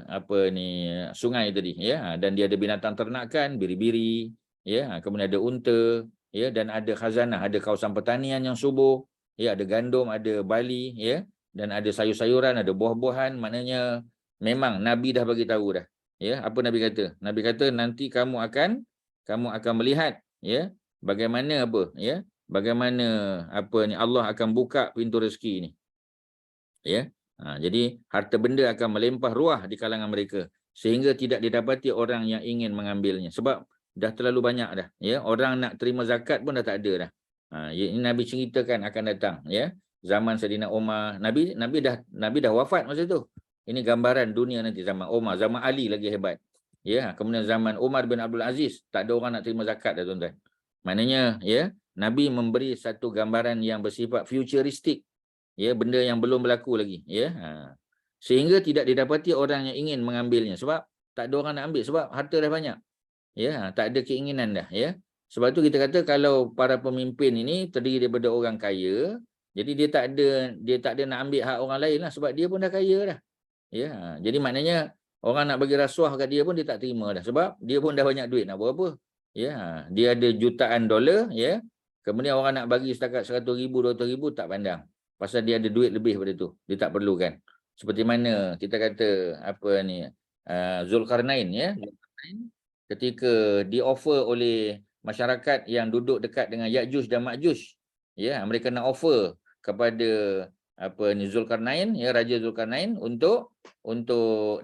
apa ni, sungai tadi, ya. Dan dia ada binatang ternakan, biri-biri, ya, kemudian ada unta, ya, dan ada khazanah, ada kawasan pertanian yang subur, ya, ada gandum, ada barley, ya, dan ada sayur-sayuran, ada buah-buahan. Maknanya memang Nabi dah bagi tahu dah, ya. Apa Nabi kata? Nabi kata nanti kamu akan melihat, ya, bagaimana apa, ya, bagaimana apa ni, Allah akan buka pintu rezeki ni, ya. Jadi harta benda akan melimpah ruah di kalangan mereka sehingga tidak didapati orang yang ingin mengambilnya, sebab dah terlalu banyak dah, ya. Orang nak terima zakat pun dah tak ada dah. Ini Nabi ceritakan akan datang, ya, zaman Saidina Umar. Nabi dah wafat masa tu. Ini gambaran dunia nanti zaman Umar, zaman Ali lagi hebat, ya. Kemudian zaman Umar bin Abdul Aziz tak ada orang nak terima zakat dah, tuan-tuan. Maknanya, ya, Nabi memberi satu gambaran yang bersifat futuristik, ya, benda yang belum berlaku lagi, ya. Sehingga tidak didapati orang yang ingin mengambilnya, sebab tak ada orang nak ambil, sebab harta dah banyak, ya, tak ada keinginan dah, ya. Sebab tu kita kata kalau para pemimpin ini terdiri daripada orang kaya, jadi dia tak ada nak ambil hak orang lain lah, sebab dia pun dah kaya dah, ya. Jadi maknanya orang nak bagi rasuah kat dia pun dia tak terima dah, sebab dia pun dah banyak duit, nak buat apa, ya. Dia ada jutaan dolar, ya. Kemudian orang nak bagi setakat 100,000, 200,000 tak pandang, pasal dia ada duit lebih pada tu, dia tak perlukan. Seperti mana kita kata apa ni, Zulkarnain, ya. Zulkarnain ketika di-offer oleh masyarakat yang duduk dekat dengan Ya'juj dan Ma'juj, ya, mereka nak offer kepada apa ni, Zulkarnain, ya, Raja Zulkarnain untuk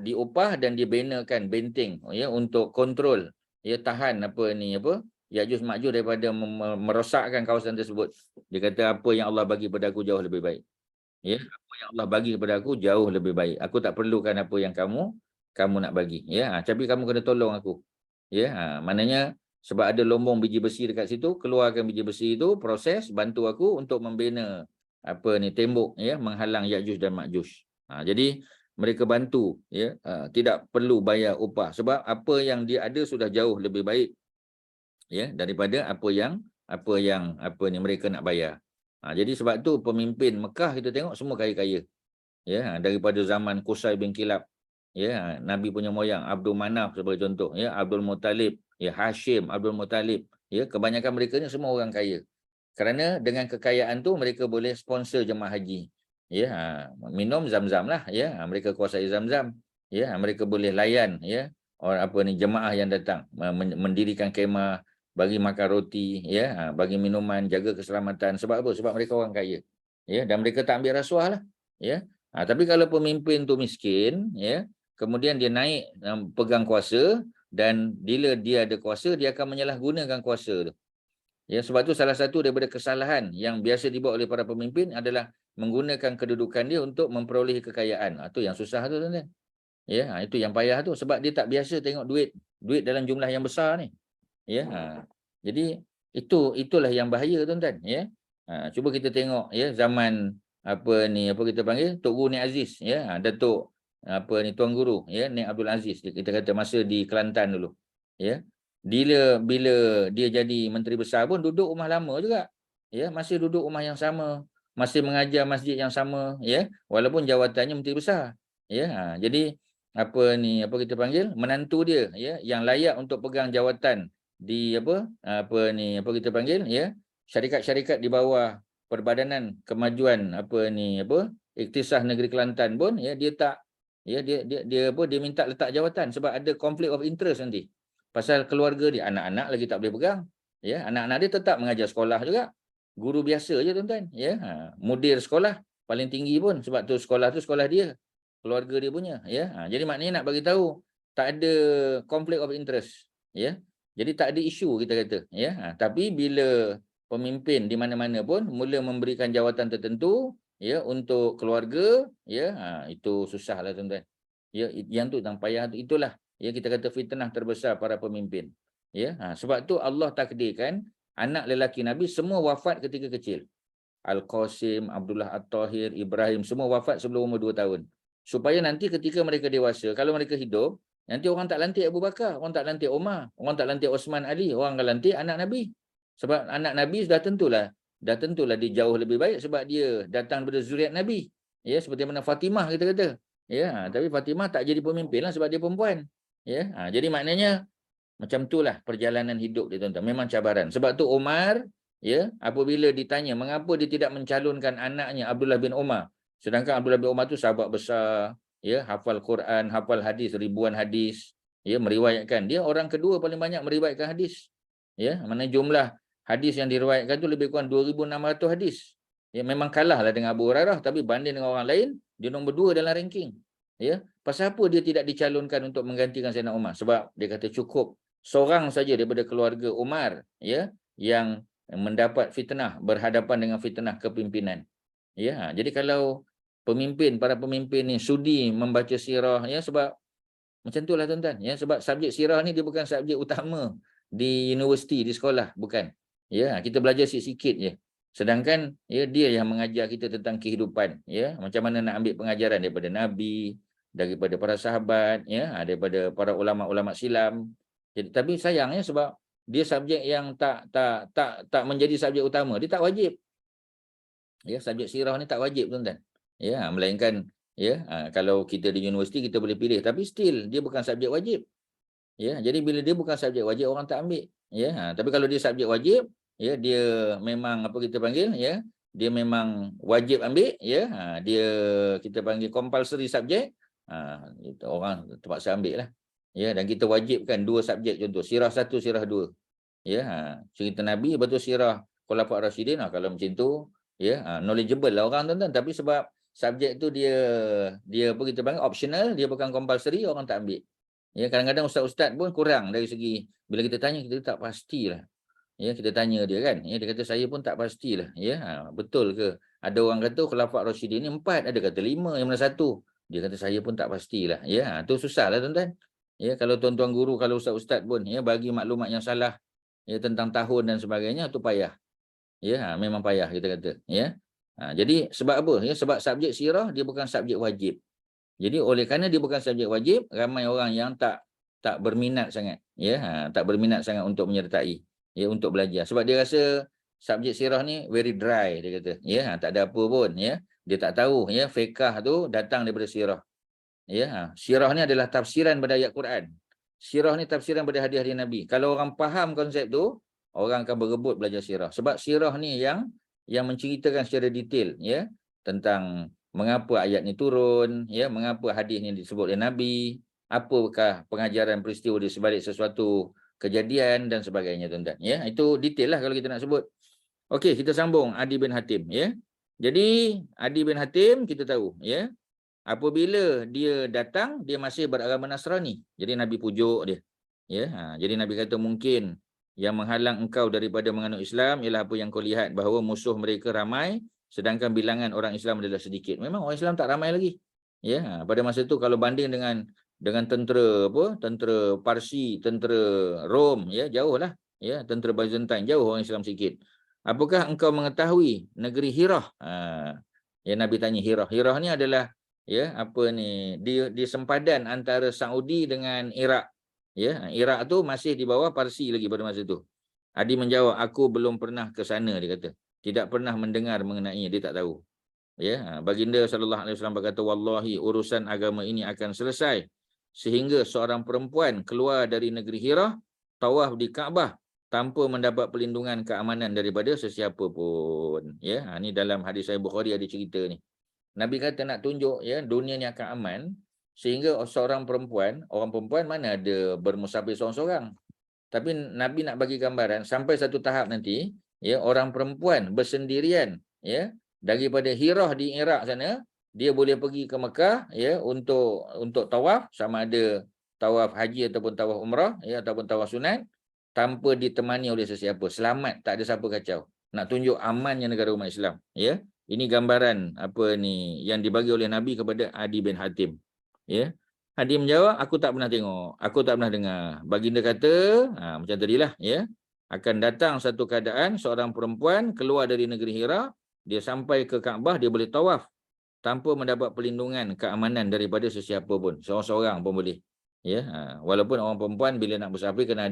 diupah dan dibinakan benteng, ya, untuk kontrol, ya, tahan apa ni, apa, Ya'juj Ma'juj daripada merosakkan kawasan tersebut. Dia kata apa yang Allah bagi pada aku jauh lebih baik. Ya, apa yang Allah bagi kepada aku jauh lebih baik. Aku tak perlukan apa yang kamu nak bagi, ya. Tapi kamu kena tolong aku. Ya, maknanya sebab ada lombong biji besi dekat situ, keluarkan biji besi itu, proses, bantu aku untuk membina apa ni, tembok, ya, menghalang Ya'juj dan Ma'juj. Jadi mereka bantu, ya, tidak perlu bayar upah, sebab apa yang dia ada sudah jauh lebih baik, ya, daripada apa yang mereka nak bayar. Jadi sebab tu pemimpin Mekah kita tengok semua kaya-kaya, ya, daripada zaman Qusay bin Kilab, ya, Nabi punya moyang Abdul Manaf sebagai contoh, ya, Abdul Muttalib, ya, Hashim, Abdul Muttalib, ya, kebanyakan mereka ni semua orang kaya. Kerana dengan kekayaan tu mereka boleh sponsor jemaah haji. Ya, minum Zam-Zam lah, ya. Mereka kuasai Zam-Zam. Ya, mereka boleh layan, ya, orang apa ni jemaah yang datang, mendirikan kemah, bagi makan roti, ya, bagi minuman, jaga keselamatan. Sebab apa? Sebab mereka orang kaya. Ya, dan mereka tak ambil rasuah lah, ya. Tapi kalau pemimpin tu miskin, ya, kemudian dia naik pegang kuasa, dan bila dia ada kuasa, dia akan menyalahgunakan kuasa tu. Ya, sebab tu salah satu daripada kesalahan yang biasa dibuat oleh para pemimpin adalah menggunakan kedudukan dia untuk memperolehi kekayaan. Itu yang susah tu, tuan-tuan. Ya, itu yang payah tu, sebab dia tak biasa tengok duit dalam jumlah yang besar ni. Ya, jadi itulah yang bahaya, tuan-tuan. Ya, cuba kita tengok, ya, zaman apa ni, apa kita panggil, Tok Guru Nik Aziz, ya, Datuk apa ni, Tuan Guru, ya, Nik Abdul Aziz, kita kata masa di Kelantan dulu. Ya, bila dia jadi menteri besar pun duduk rumah lama juga. Ya, masih duduk rumah yang sama, masih mengajar masjid yang sama, ya, walaupun jawatannya menteri besar. Ya, jadi apa ni, apa kita panggil, menantu dia, ya, yang layak untuk pegang jawatan di apa ni, apa kita panggil, ya, syarikat-syarikat di bawah Perbadanan Kemajuan apa ni, apa, Iktisah Negeri Kelantan pun, ya, dia tak, ya, dia minta letak jawatan sebab ada conflict of interest nanti. Pasal keluarga dia, anak-anak lagi tak boleh pegang. Ya, anak-anak dia tetap mengajar sekolah juga. Guru biasa je, tuan-tuan. Ya, mudir sekolah paling tinggi pun, sebab tu sekolah dia, keluarga dia punya. Ya, jadi maknanya nak bagi tahu tak ada conflict of interest. Ya, jadi tak ada isu, kita kata. Ya, tapi bila pemimpin di mana-mana pun mula memberikan jawatan tertentu, ya, untuk keluarga, ya, itu susahlah, tuan-tuan. Ya, yang tu yang payah tu, itulah, ya, kita kata fitnah terbesar para pemimpin. Ya, sebab tu Allah takdirkan anak lelaki Nabi semua wafat ketika kecil. Al-Qasim, Abdullah At-Tahir, Ibrahim, semua wafat sebelum umur 2 tahun. Supaya nanti ketika mereka dewasa, kalau mereka hidup, nanti orang tak lantik Abu Bakar, orang tak lantik Umar, orang tak lantik Osman Ali, orang akan lantik anak Nabi. Sebab anak Nabi dah tentulah dia jauh lebih baik sebab dia datang daripada zuriat Nabi. Ya, seperti mana Fatimah, kita kata. Ya, tapi Fatimah tak jadi pemimpin lah sebab dia perempuan. Ya, jadi maknanya macam itulah perjalanan hidup dia, tuan-tuan. Memang cabaran. Sebab tu Umar, ya, apabila ditanya mengapa dia tidak mencalonkan anaknya Abdullah bin Umar, sedangkan Abdullah bin Umar tu sahabat besar, ya, hafal Quran, hafal hadis, ribuan hadis, ya, meriwayatkan. Dia orang kedua paling banyak meriwayatkan hadis. Ya, mana jumlah hadis yang diriwayatkan tu lebih kurang 2,600 hadis. Ya, memang kalahlah dengan Abu Hurairah, tapi banding dengan orang lain, dia nombor 2 dalam ranking. Ya, pasal apa dia tidak dicalonkan untuk menggantikan Sayyidina Umar? Sebab dia kata cukup seorang saja daripada keluarga Umar, ya, yang mendapat fitnah, berhadapan dengan fitnah kepimpinan. Ya, jadi kalau para pemimpin ni sudi membaca sirah, ya, sebab macam itulah, tuan-tuan, ya, sebab subjek sirah ni dia bukan subjek utama di universiti, di sekolah, bukan. Ya, kita belajar sikit-sikit je. Sedangkan, ya, dia yang mengajar kita tentang kehidupan, ya, macam mana nak ambil pengajaran daripada Nabi, daripada para sahabat, ya, daripada para ulama-ulama silam. Jadi, tapi sayangnya sebab dia subjek yang tak menjadi subjek utama, dia tak wajib. Ya, subjek sirah ni tak wajib, tuan-tuan. Ya, melainkan, ya, kalau kita di universiti kita boleh pilih, tapi still dia bukan subjek wajib. Ya, jadi bila dia bukan subjek wajib, orang tak ambil. Ya, tapi kalau dia subjek wajib, ya, dia memang apa kita panggil, ya, dia memang wajib ambil, ya, dia kita panggil compulsory subjek, orang terpaksa ambil lah. Ya, dan kita wajibkan 2 subjek, contoh sirah 1, sirah 2. Ya, cerita Nabi, betul sirah Khulafaur Rasyidin, kalau macam tu, ya, knowledgeable lah orang, tuan-tuan, tapi sebab subjek tu dia apa kita panggil optional, dia bukan compulsory, orang tak ambil. Ya, kadang-kadang ustaz-ustaz pun kurang dari segi bila kita tanya, kita tak pastilah. Ya, kita tanya dia kan, ya, dia kata saya pun tak pastilah. Ya, betul ke? Ada orang kata Khulafaur Rasyidin ni 4, ada kata 5, yang mana 1. Dia kata saya pun tak pastilah. Ya, tu susahlah, tuan-tuan. Ya, kalau tuan-tuan guru, kalau ustaz-ustaz pun, ya, bagi maklumat yang salah, ya, tentang tahun dan sebagainya, tu payah. Ya, memang payah, kita kata. Ya. Jadi sebab apa? Ya, sebab subjek sirah dia bukan subjek wajib. Jadi oleh kerana dia bukan subjek wajib, ramai orang yang tak berminat sangat, ya, tak berminat sangat untuk menyertai, ya, untuk belajar. Sebab dia rasa subjek sirah ni very dry, dia kata. Ya, tak ada apa pun, ya. Dia tak tahu, ya, fiqh tu datang daripada sirah. Ya, sirah ni adalah tafsiran pada ayat Quran. Sirah ni tafsiran pada hadis-hadis Nabi. Kalau orang faham konsep tu, orang akan berebut belajar sirah. Sebab sirah ni yang menceritakan secara detail, ya, tentang mengapa ayat ni turun, ya, mengapa hadis ni disebut oleh Nabi, apakah pengajaran peristiwa di sebalik sesuatu kejadian dan sebagainya, tuan-tuan. Ya, itu detail lah kalau kita nak sebut. Okey, kita sambung Adi bin Hatim, ya. Jadi Adi bin Hatim kita tahu, ya, apabila dia datang dia masih beragama Nasrani. Jadi Nabi pujuk dia. Ya, jadi Nabi kata mungkin yang menghalang engkau daripada menganut Islam ialah apa yang kau lihat bahawa musuh mereka ramai sedangkan bilangan orang Islam adalah sedikit. Memang orang Islam tak ramai lagi. Ya, pada masa itu kalau banding dengan tentera apa? Tentera Parsi, tentera Rom, ya, jauhlah. Ya, tentera Byzantine jauh orang Islam sikit. Apakah engkau mengetahui negeri Hirah? Ya, Nabi tanya Hirah. Hirah ni adalah, ya, apa ni, di sempadan antara Saudi dengan Iraq. Ya, Iraq tu masih di bawah Parsi lagi pada masa itu. Adi menjawab, aku belum pernah ke sana, dia kata. Tidak pernah mendengar mengenainya, dia tak tahu. Ya, baginda sallallahu alaihi wasallam berkata, wallahi urusan agama ini akan selesai sehingga seorang perempuan keluar dari negeri Hirah, tawaf di Kaabah tanpa mendapat perlindungan keamanan daripada sesiapa pun. Ya, ini dalam hadis Sahih Bukhari ada cerita ni. Nabi kata nak tunjuk, ya, dunia ni akan aman sehingga seorang perempuan, orang perempuan mana ada bermusafir seorang-seorang. Tapi Nabi nak bagi gambaran sampai satu tahap nanti, ya, orang perempuan bersendirian, ya, daripada Hirah di Iraq sana, dia boleh pergi ke Mekah, ya, untuk tawaf, sama ada tawaf haji ataupun tawaf umrah, ya, ataupun tawaf sunat, tanpa ditemani oleh sesiapa. Selamat, tak ada siapa kacau. Nak tunjuk amannya negara umat Islam, ya. Ini gambaran apa ni yang dibagi oleh Nabi kepada Adi bin Hatim. Ya. Adi menjawab, aku tak pernah tengok, aku tak pernah dengar. Baginda kata, macam tadilah, ya. Akan datang satu keadaan seorang perempuan keluar dari negeri Hira, dia sampai ke Kaabah, dia boleh tawaf tanpa mendapat perlindungan keamanan daripada sesiapa pun. Seorang-seorang pun boleh. Ya, walaupun orang perempuan bila nak bersafir kena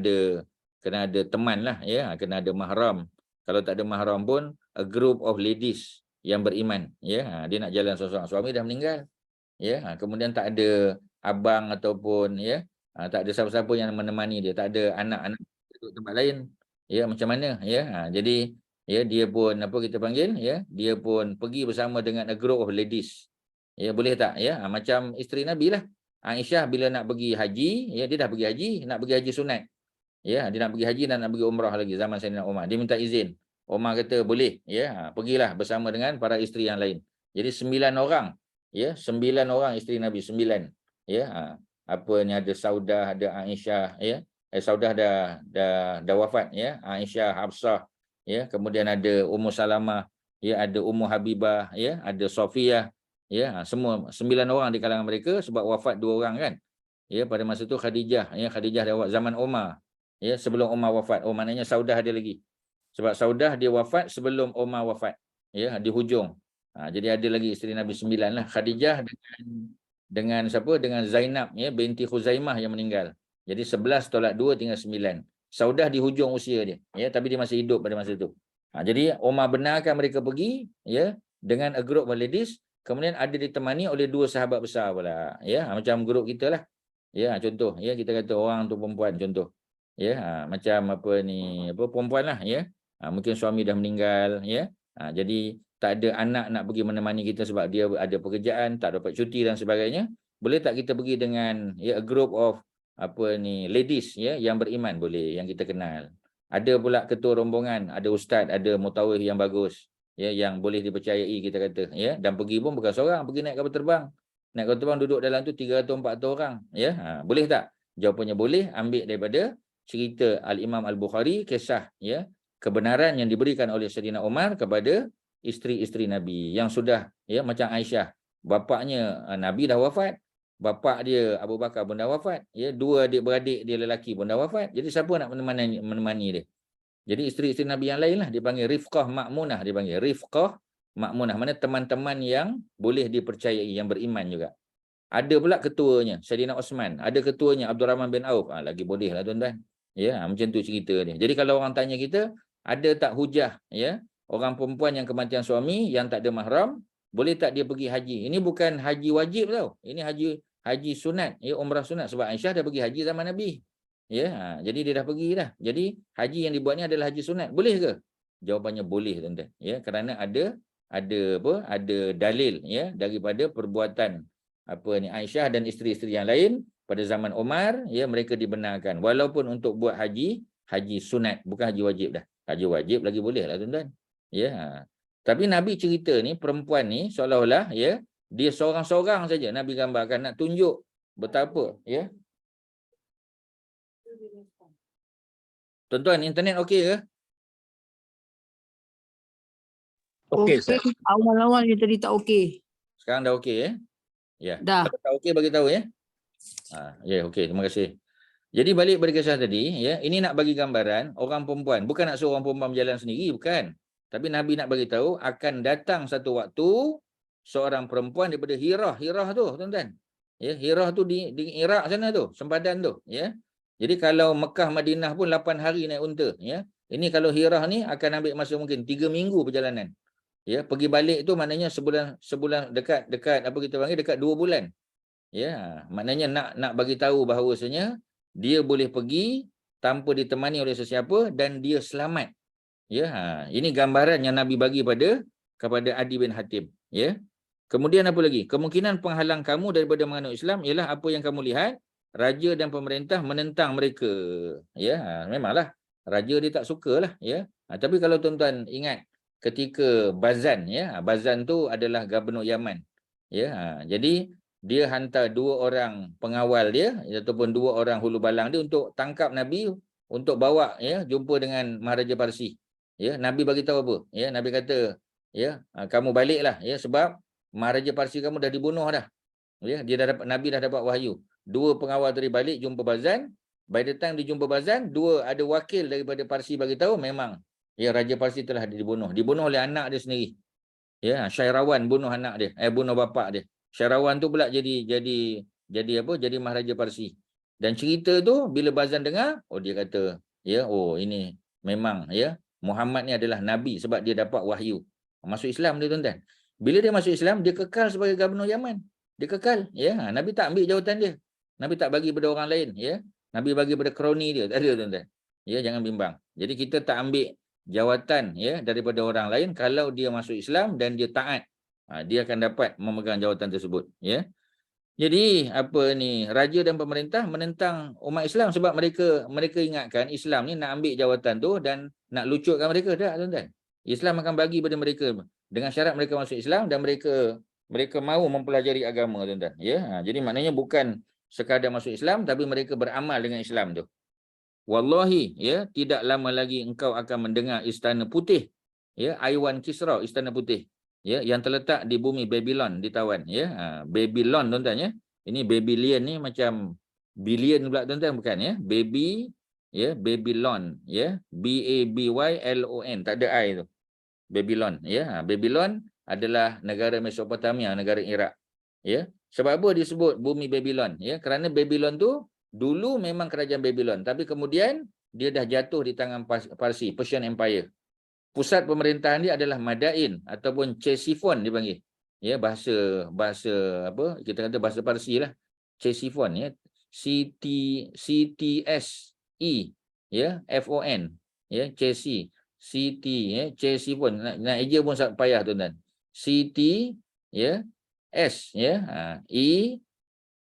ada teman lah, ya, kena ada mahram. Kalau tak ada mahram pun a group of ladies yang beriman, ya, dia nak jalan seorang-seorang, suami dah meninggal, ya, kemudian tak ada abang ataupun, ya, tak ada siapa-siapa yang menemani dia, tak ada anak-anak duduk tempat lain, ya, macam mana, ya, jadi, ya, dia pun apa kita panggil, ya, dia pun pergi bersama dengan a group of ladies, ya, boleh tak, ya, macam isteri Nabi lah. Aisyah bila nak pergi haji, ya, dia dah pergi haji, nak pergi haji sunat, ya, dia nak pergi haji dan nak pergi umrah lagi zaman Sayyidina Umar, dia minta izin. Umar kata boleh, ya, pergilah bersama dengan para isteri yang lain. Jadi 9 orang, ya, 9 orang isteri Nabi, 9, ya, apa ni, ada Saudah, ada Aisyah, ya, Saudah dah wafat, ya, Aisyah, Hafsah, ya, kemudian ada Ummu Salamah, ya, ada Ummu Habibah, ya, ada Sofiyah, ya, semua 9 orang di kalangan mereka sebab wafat 2 orang kan. Ya, pada masa itu Khadijah, ya, Khadijah dah wafat zaman Umar, ya, sebelum Umar wafat. Oh, maknanya Saudah ada lagi. Sebab Saudah dia wafat sebelum Umar wafat, ya, di hujung. Jadi ada lagi isteri Nabi 9 lah. Khadijah dengan siapa? Dengan Zainab, ya, binti Khuzaimah yang meninggal. Jadi 11 tolak 2 tinggal 9. Saudah di hujung usia dia, ya, tapi dia masih hidup pada masa itu. Jadi Umar benarkan mereka pergi, ya, dengan a group of ladies, kemudian ada ditemani oleh 2 sahabat besar pula, ya, macam grup kita lah. Ya, contoh, ya, kita kata orang tu perempuan contoh. Ya, macam apa ni, apa perempuan lah, ya. Mungkin suami dah meninggal, ya. Jadi tak ada anak nak pergi menemani kita sebab dia ada pekerjaan, tak dapat cuti dan sebagainya. Boleh tak kita pergi dengan, ya, a group of apa ni ladies, ya, yang beriman, boleh, yang kita kenal. Ada pula ketua rombongan, ada ustaz, ada mutawif yang bagus, ya, yang boleh dipercayai kita kata, ya, dan pergi pun bukan seorang, pergi naik kapal terbang. Naik kapal terbang duduk dalam tu 300-400 orang, ya. Boleh tak? Jawapannya boleh, ambil daripada cerita Al-Imam Al-Bukhari, kisah, ya, kebenaran yang diberikan oleh Sayyidina Umar kepada isteri-isteri Nabi yang sudah, ya, macam Aisyah, bapaknya Nabi dah wafat, bapak dia Abu Bakar pun dah wafat, ya, 2 adik-beradik dia lelaki pun dah wafat. Jadi siapa nak menemani dia? Jadi isteri-isteri Nabi yang lain lah dipanggil Rifqah Ma'munah, dipanggil Rifqah Ma'munah, mana teman-teman yang boleh dipercayai, yang beriman juga. Ada pula ketuanya Sayyidina Osman, ada ketuanya Abdul Rahman bin Auf, lagi boleh lah tuan-tuan. Ya, macam tu cerita dia. Jadi kalau orang tanya kita, ada tak hujah, ya, orang perempuan yang kematian suami yang tak ada mahram, boleh tak dia pergi haji? Ini bukan haji wajib tau. Ini haji sunat, ya, umrah sunat, sebab Aisyah dah pergi haji zaman Nabi. Ya, jadi dia dah pergi dah. Jadi haji yang dibuat ni adalah haji sunat. Boleh ke? Jawapannya boleh tuan-tuan. Ya, kerana ada ada dalil ya daripada perbuatan Aisyah dan isteri-isteri yang lain pada zaman Umar, ya mereka dibenarkan walaupun untuk buat haji sunat, bukan haji wajib dah. Haji wajib lagi boleh lah tuan-tuan. Ya. Tapi Nabi cerita ni perempuan ni seolah-olah ya dia seorang-seorang saja Nabi gambarkan, nak tunjuk betapa ya. Tuan-tuan, internet okey ke? Okey, Ustaz. awal-awal dia tadi tak okey. Sekarang dah okey ya? Ya. Dah. Kalau tak okey bagi tahu ya. Ya okey, terima kasih. Jadi balik pada kisah tadi ya, ini nak bagi gambaran orang perempuan, bukan nak suruh orang perempuan berjalan sendiri, bukan. Tapi Nabi nak bagi tahu akan datang satu waktu seorang perempuan daripada Hirah tu tuan-tuan. Ya, Hirah tu di Iraq sana tu, sempadan tu ya. Jadi kalau Mekah Madinah pun 8 hari naik unta ya. Ini kalau Hirah ni akan ambil masa mungkin 3 minggu perjalanan. Ya, pergi balik tu maknanya sebulan dekat apa kita panggil dekat 2 bulan. Ya, maknanya nak bagi tahu bahawasanya dia boleh pergi tanpa ditemani oleh sesiapa dan dia selamat. Ya, ini gambaran yang Nabi bagi kepada Adi bin Hatim, ya. Kemudian apa lagi? Kemungkinan penghalang kamu daripada menganut Islam ialah apa yang kamu lihat, raja dan pemerintah menentang mereka. Ya, memanglah raja dia tak sukalah, ya. Tapi kalau tuan-tuan ingat ketika Bazan, ya, Bazan tu adalah gubernur Yaman. Ya, jadi dia hantar 2 orang pengawal dia ataupun 2 orang hulu balang dia untuk tangkap Nabi, untuk bawa ya jumpa dengan Maharaja Parsi. Ya, Nabi bagi tahu apa? Ya, Nabi kata, ya, kamu baliklah ya sebab Maharaja Parsi kamu dah dibunuh dah. Ya, Nabi dah dapat wahyu. 2 pengawal tadi balik jumpa Bazan. By the time dia jumpa Bazan, 2 ada wakil daripada Parsi bagi tahu memang ya Raja Parsi telah dibunuh. Dibunuh oleh anak dia sendiri. Ya, Syairawan bunuh anak dia, bunuh bapa dia. Syairawan tu pula jadi Maharaja Parsi. Dan cerita tu bila Bazan dengar, dia kata, ya, ini memang ya Muhammad ni adalah nabi sebab dia dapat wahyu. Masuk Islam dia tuan-tuan. Bila dia masuk Islam, dia kekal sebagai gubernur Yaman. Dia kekal, ya. Nabi tak ambil jawatan dia. Nabi tak bagi pada orang lain, ya. Nabi bagi pada kroni dia. Tak ada tuan-tuan. Ya, jangan bimbang. Jadi kita tak ambil jawatan ya daripada orang lain kalau dia masuk Islam dan dia taat. Dia akan dapat memegang jawatan tersebut, ya. Jadi raja dan pemerintah menentang umat Islam sebab mereka ingatkan Islam ni nak ambil jawatan tu dan nak lucutkan mereka. Tak, tuan-tuan. Islam akan bagi pada mereka dengan syarat mereka masuk Islam dan mereka mahu mempelajari agama, tuan-tuan. Ya, jadi maknanya bukan sekadar masuk Islam tapi mereka beramal dengan Islam tu. Wallahi ya tidak lama lagi engkau akan mendengar istana putih, ya, Aiwan Kisra, istana putih, ya, yang terletak di bumi Babylon ditawan, ya. Babylon tuan-tuan, ya. Ini Babylon ni macam billion pula tuan-tuan, bukan, ya. Babylon, ya. Babylon, tak ada I tu. Babylon, ya. Babylon adalah negara Mesopotamia, negara Iraq, ya. Sebab apa disebut bumi Babylon, ya? Kerana Babylon tu dulu memang kerajaan Babylon, tapi kemudian dia dah jatuh di tangan Parsi, Persian Empire. Pusat pemerintahan dia adalah Madain ataupun Ctesiphon dipanggil. Ya, bahasa apa? Kita kata bahasa Parsi lah. Ctesiphon, ya. CTSE, ya, FON, ya, Ctesiphon. Nak eja pun sangat payah tuan-tuan. CT, ya, S, ya,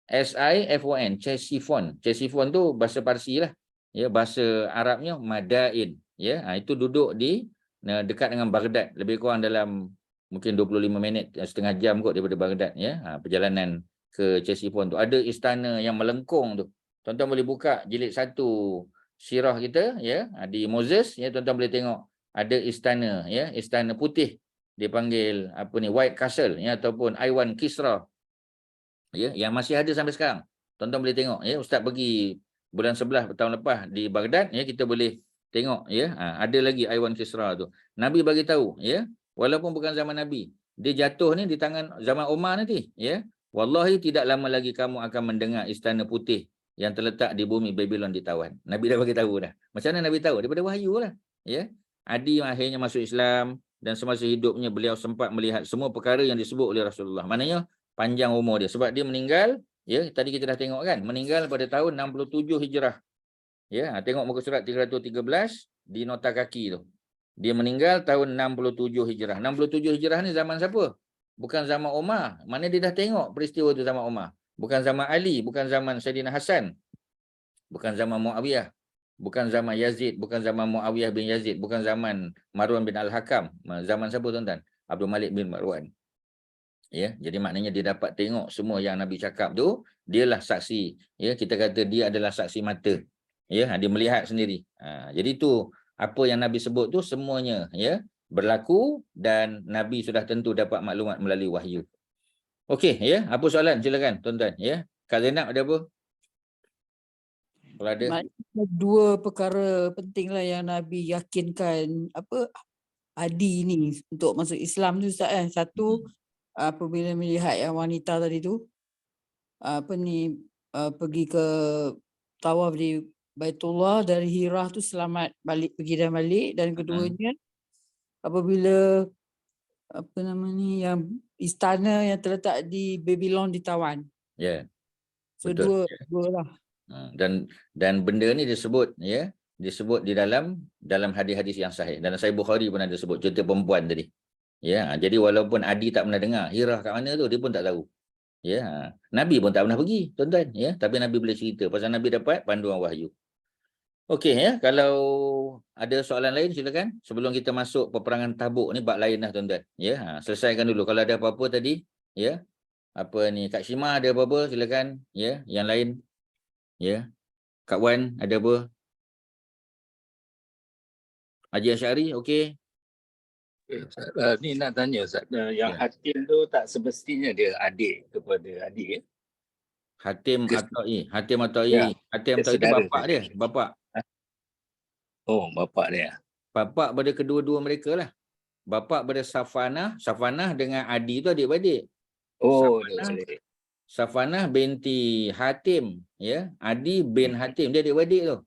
SIFON, Ctesiphon tu bahasa Parsi lah. Ya, bahasa Arabnya Madain, ya. Itu duduk di dekat dengan Baghdad, lebih kurang dalam mungkin 25 minit, setengah jam kot daripada Baghdad, ya. Perjalanan ke Ctesiphon tu. Ada istana yang melengkung tu. Tuan-tuan boleh buka jilid 1 sirah kita, ya, di Moses, ya, tuan-tuan boleh tengok ada istana, ya, istana putih, dipanggil White Castle, ya, ataupun Aiwan Kisra, ya, yang masih ada sampai sekarang. Tuan-tuan boleh tengok, ya. Ustaz pergi bulan 11 tahun lepas di Baghdad, ya, kita boleh tengok, ya. Ada lagi Aiwan Kisra tu. Nabi bagi tahu, ya, walaupun bukan zaman Nabi, dia jatuh ni di tangan zaman Umar nanti, ya. Wallahi tidak lama lagi kamu akan mendengar istana putih yang terletak di bumi Babylon ditawan. Nabi dah bagi tahu dah. Macam mana Nabi tahu? Daripada wahyu lah, ya. Adi akhirnya masuk Islam dan semasa hidupnya beliau sempat melihat semua perkara yang disebut oleh Rasulullah. Maknanya panjang umur dia sebab dia meninggal, ya, tadi kita dah tengok kan, meninggal pada tahun 67 Hijrah. Ya, tengok muka surat 313 di nota kaki tu. Dia meninggal tahun 67 Hijrah. 67 Hijrah ni zaman siapa? Bukan zaman Umar. Mana dia dah tengok peristiwa tu zaman Umar. Bukan zaman Ali, bukan zaman Saidina Hasan. Bukan zaman Muawiyah. Bukan zaman Yazid, bukan zaman Muawiyah bin Yazid, bukan zaman Marwan bin Al-Hakam. Zaman siapa tuan-tuan? Abdul Malik bin Marwan. Ya, jadi maknanya dia dapat tengok semua yang Nabi cakap tu, dialah saksi. Ya, kita kata dia adalah saksi mata. Ya, dia melihat sendiri. Jadi tu apa yang Nabi sebut tu semuanya ya berlaku dan Nabi sudah tentu dapat maklumat melalui wahyu. Okey ya, apa soalan silakan tuan-tuan ya. Kak Zainab ada apa? Kalau ada. Maknanya dua perkara penting lah yang Nabi yakinkan Adi ni untuk masuk Islam tu Ustaz. Satu, apabila melihat yang wanita tadi tu pergi ke tawaf di Baitullah dari Hirah tu selamat balik, pergi dan balik. Dan keduanya apabila yang istana yang terletak di Babylon ditawan. Ya. So Betul. dua lah. Dan benda ni disebut ya, disebut di dalam hadis-hadis yang sahih. Dalam Sahih Bukhari pun ada sebut cerita perempuan tadi. Ya, jadi walaupun Adi tak pernah dengar Hirah kat mana tu, dia pun tak tahu. Ya, Nabi pun tak pernah pergi, tuan-tuan, ya, tapi Nabi boleh cerita pasal Nabi dapat panduan wahyu. Okey ya, kalau ada soalan lain silakan sebelum kita masuk peperangan Tabuk ni bab lain dah tuan-tuan. Ya, selesaikan dulu kalau ada apa-apa tadi, ya. Apa ni Kak Shima ada apa-apa silakan, ya. Yang lain, ya. Kak Wan ada apa? Haji Asy'ari okey. Ni nak tanya Ustaz, yang Ya. Hatim tu tak semestinya dia adik kepada adik ya? Hatim Atha'i, Hatim Atha'i. Ya, Hatim Atha'i itu saudara bapak saja. dia, bapak. Oh, bapak dia. Bapak pada kedua-dua mereka lah. Bapak pada Safanah dengan Adi tu adik-beradik. Oh, Safanah binti Hatim, ya. Adi bin Hatim, dia adik-beradik tu.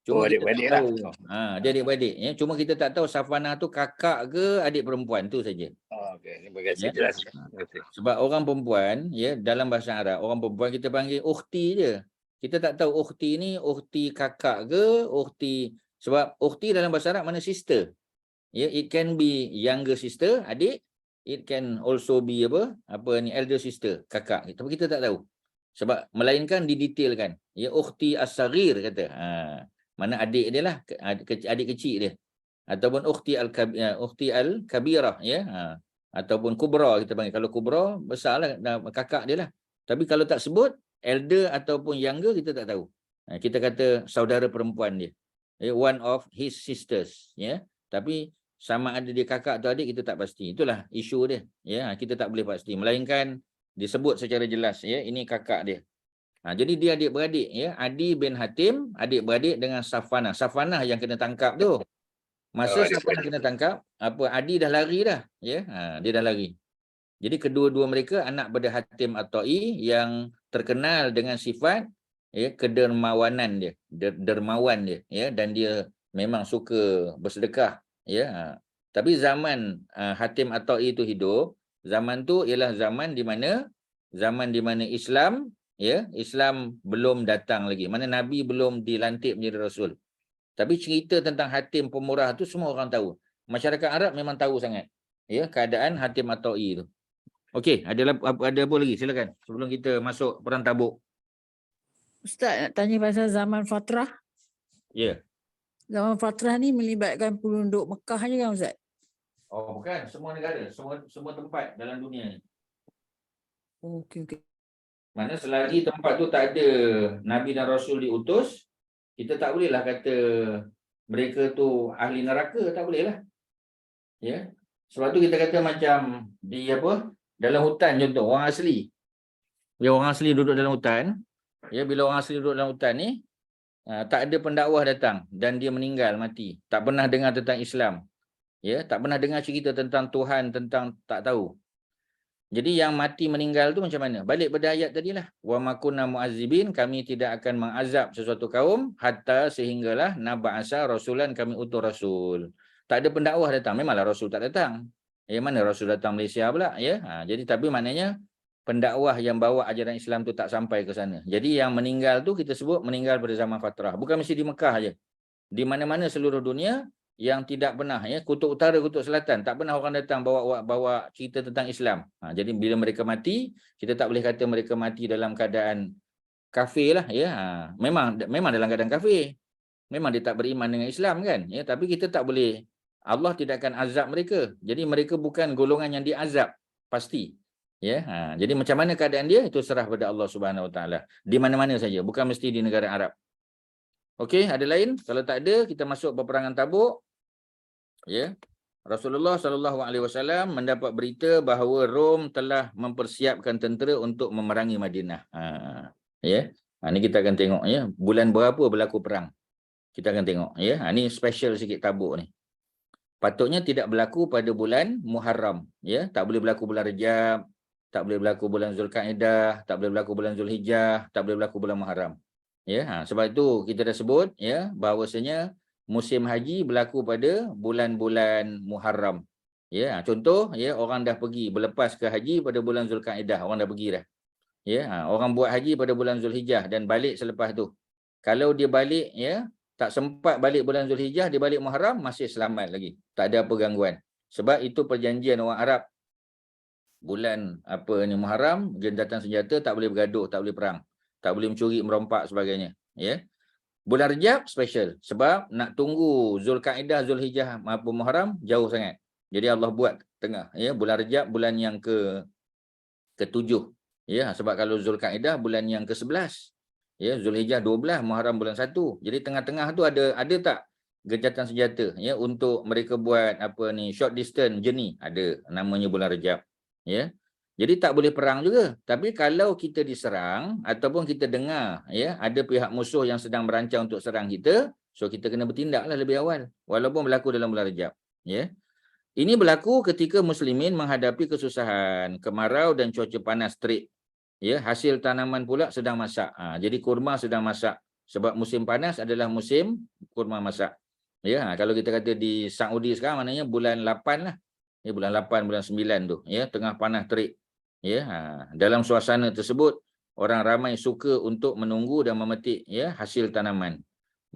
Cuma kita adik-beradik tak tahu. lah. Dia adik-beradik, ya. Cuma kita tak tahu Safanah tu kakak ke adik perempuan tu saja. Oh, okey, terima kasih Ya. jelaskan. Sebab orang perempuan, ya, dalam bahasa Arab, orang perempuan kita panggil ukhti je. Kita tak tahu ukhti ni ukhti kakak ke, ukhti, sebab ukhti dalam bahasa Arab mana sister. Ya, it can be younger sister, adik. It can also be elder sister, kakak. Tapi kita tak tahu. Sebab melainkan didetailkan. Ya, ukhti as-saghir kata. Mana adik dia lah, adik kecil dia. Ataupun ukhti al-kabirah, ya. Ataupun kubra kita panggil. Kalau kubra besarlah kakak dia lah. Tapi kalau tak sebut elder ataupun younger kita tak tahu. Kita kata saudara perempuan dia. One of his sisters, ya. Tapi sama ada dia kakak atau adik kita tak pasti. Itulah isu dia. Ya, kita tak boleh pasti melainkan disebut secara jelas, ya, ini kakak dia. Jadi dia adik-beradik, ya. Adi bin Hatim adik-beradik dengan Safanah. Safanah yang kena tangkap tu. Masa Safanah kena tangkap, Adi dah lari dah, ya. Dia dah lari. Jadi kedua-dua mereka anak pada Hatim Atha'i yang terkenal dengan sifat, ya, kedermawanan dia, dermawan dia, ya, dan dia memang suka bersedekah, ya. Tapi zaman Hatim Atha'i itu hidup, zaman tu ialah zaman di mana Islam, ya, Islam belum datang lagi. Mana Nabi belum dilantik menjadi rasul. Tapi cerita tentang Hatim Pemurah tu semua orang tahu. Masyarakat Arab memang tahu sangat, ya, keadaan Hatim Atha'i tu. Okey, ada apa lagi? Silakan sebelum kita masuk perang Tabuk. Ustaz nak tanya pasal zaman Fatrah. Ya. Zaman Fatrah ni melibatkan penduduk Mekah je kan Ustaz? Oh, bukan. Semua negara, semua tempat dalam dunia ni. Oh, okey. Mana selagi tempat tu tak ada Nabi dan Rasul diutus, kita tak bolehlah kata mereka tu ahli neraka, tak bolehlah. Ya. Sebab tu kita kata macam di dalam hutan contoh, orang asli. Bila orang asli duduk dalam hutan, ya, bila orang asli duduk dalam hutan ni, tak ada pendakwah datang dan dia meninggal mati. Tak pernah dengar tentang Islam. Ya, tak pernah dengar cerita tentang Tuhan, tentang tak tahu. Jadi yang mati meninggal tu macam mana? Balik pada ayat tadilah. Wa ma kunna mu'azzibin, kami tidak akan mengazab sesuatu kaum hatta sehinggalah naba'asa rasulan, kami utus rasul. Tak ada pendakwah datang, memanglah rasul tak datang. Mana rasul datang Malaysia pula, ya. Jadi tapi maknanya pendakwah yang bawa ajaran Islam tu tak sampai ke sana. Jadi yang meninggal tu kita sebut meninggal pada zaman Fatrah. Bukan mesti di Mekah aja. Di mana-mana seluruh dunia yang tidak pernah, ya, kutub utara, kutub selatan, tak pernah orang datang bawa cerita tentang Islam. Jadi bila mereka mati, kita tak boleh kata mereka mati dalam keadaan kafir lah, ya. Memang dalam keadaan kafir. Memang dia tak beriman dengan Islam kan, ya, tapi kita tak boleh, Allah tidak akan azab mereka. Jadi mereka bukan golongan yang diazab pasti. Ya, jadi macam mana keadaan dia itu serah pada Allah Subhanahu Wa Taala. Di mana-mana saja, bukan mesti di negara Arab. Okey, ada lain? Kalau tak ada, kita masuk peperangan Tabuk. Ya. Rasulullah SAW mendapat berita bahawa Rom telah mempersiapkan tentera untuk memerangi Madinah. Ya. Ini kita akan tengok, ya, bulan berapa berlaku perang. Kita akan tengok, ya. Ini special sikit Tabuk ni. Patutnya tidak berlaku pada bulan Muharram, ya. Tak boleh berlaku bulan Rejab, tak boleh berlaku bulan Zulkaidah, tak boleh berlaku bulan Zulhijjah, tak boleh berlaku bulan Muharram. Ya, sebab itu kita dah sebut, ya, bahawasanya musim haji berlaku pada bulan-bulan Muharram. Ya, contoh, ya, orang dah pergi berlepas ke haji pada bulan Zulkaidah, orang dah pergi dah. Ya, orang buat haji pada bulan Zulhijjah dan balik selepas tu. Kalau dia balik, ya, tak sempat balik bulan Zulhijjah, dia balik Muharram, masih selamat lagi. Tak ada apa gangguan. Sebab itu perjanjian orang Arab. Bulan Muharram, jentatan senjata, tak boleh bergaduh, tak boleh perang. Tak boleh mencuri, merompak sebagainya. Ya. Bulan Rejab special sebab nak tunggu Zulkaidah, Zulhijjah maupun Muharram jauh sangat. Jadi Allah buat tengah, ya, bulan Rejab bulan yang ke-7. Ya, sebab kalau Zulkaidah bulan yang ke-11. Ya, Zulhijjah 12, Muharram bulan 1. Jadi tengah-tengah tu ada tak gencatan senjata, ya, untuk mereka buat short distance journey, ada, namanya bulan Rejab. Ya. Jadi tak boleh perang juga. Tapi kalau kita diserang ataupun kita dengar, ya, ada pihak musuh yang sedang merancang untuk serang kita, so kita kena bertindaklah lebih awal walaupun berlaku dalam bulan Rejab, ya. Ini berlaku ketika muslimin menghadapi kesusahan, kemarau dan cuaca panas terik. Ya, hasil tanaman pula sedang masak. Jadi kurma sedang masak sebab musim panas adalah musim kurma masak. Ya, kalau kita kata di Saudi sekarang maknanya bulan 8 lah. Ya, bulan 8, bulan 9 tu, ya, tengah panas terik. Ya, dalam suasana tersebut orang ramai suka untuk menunggu dan memetik, ya, hasil tanaman.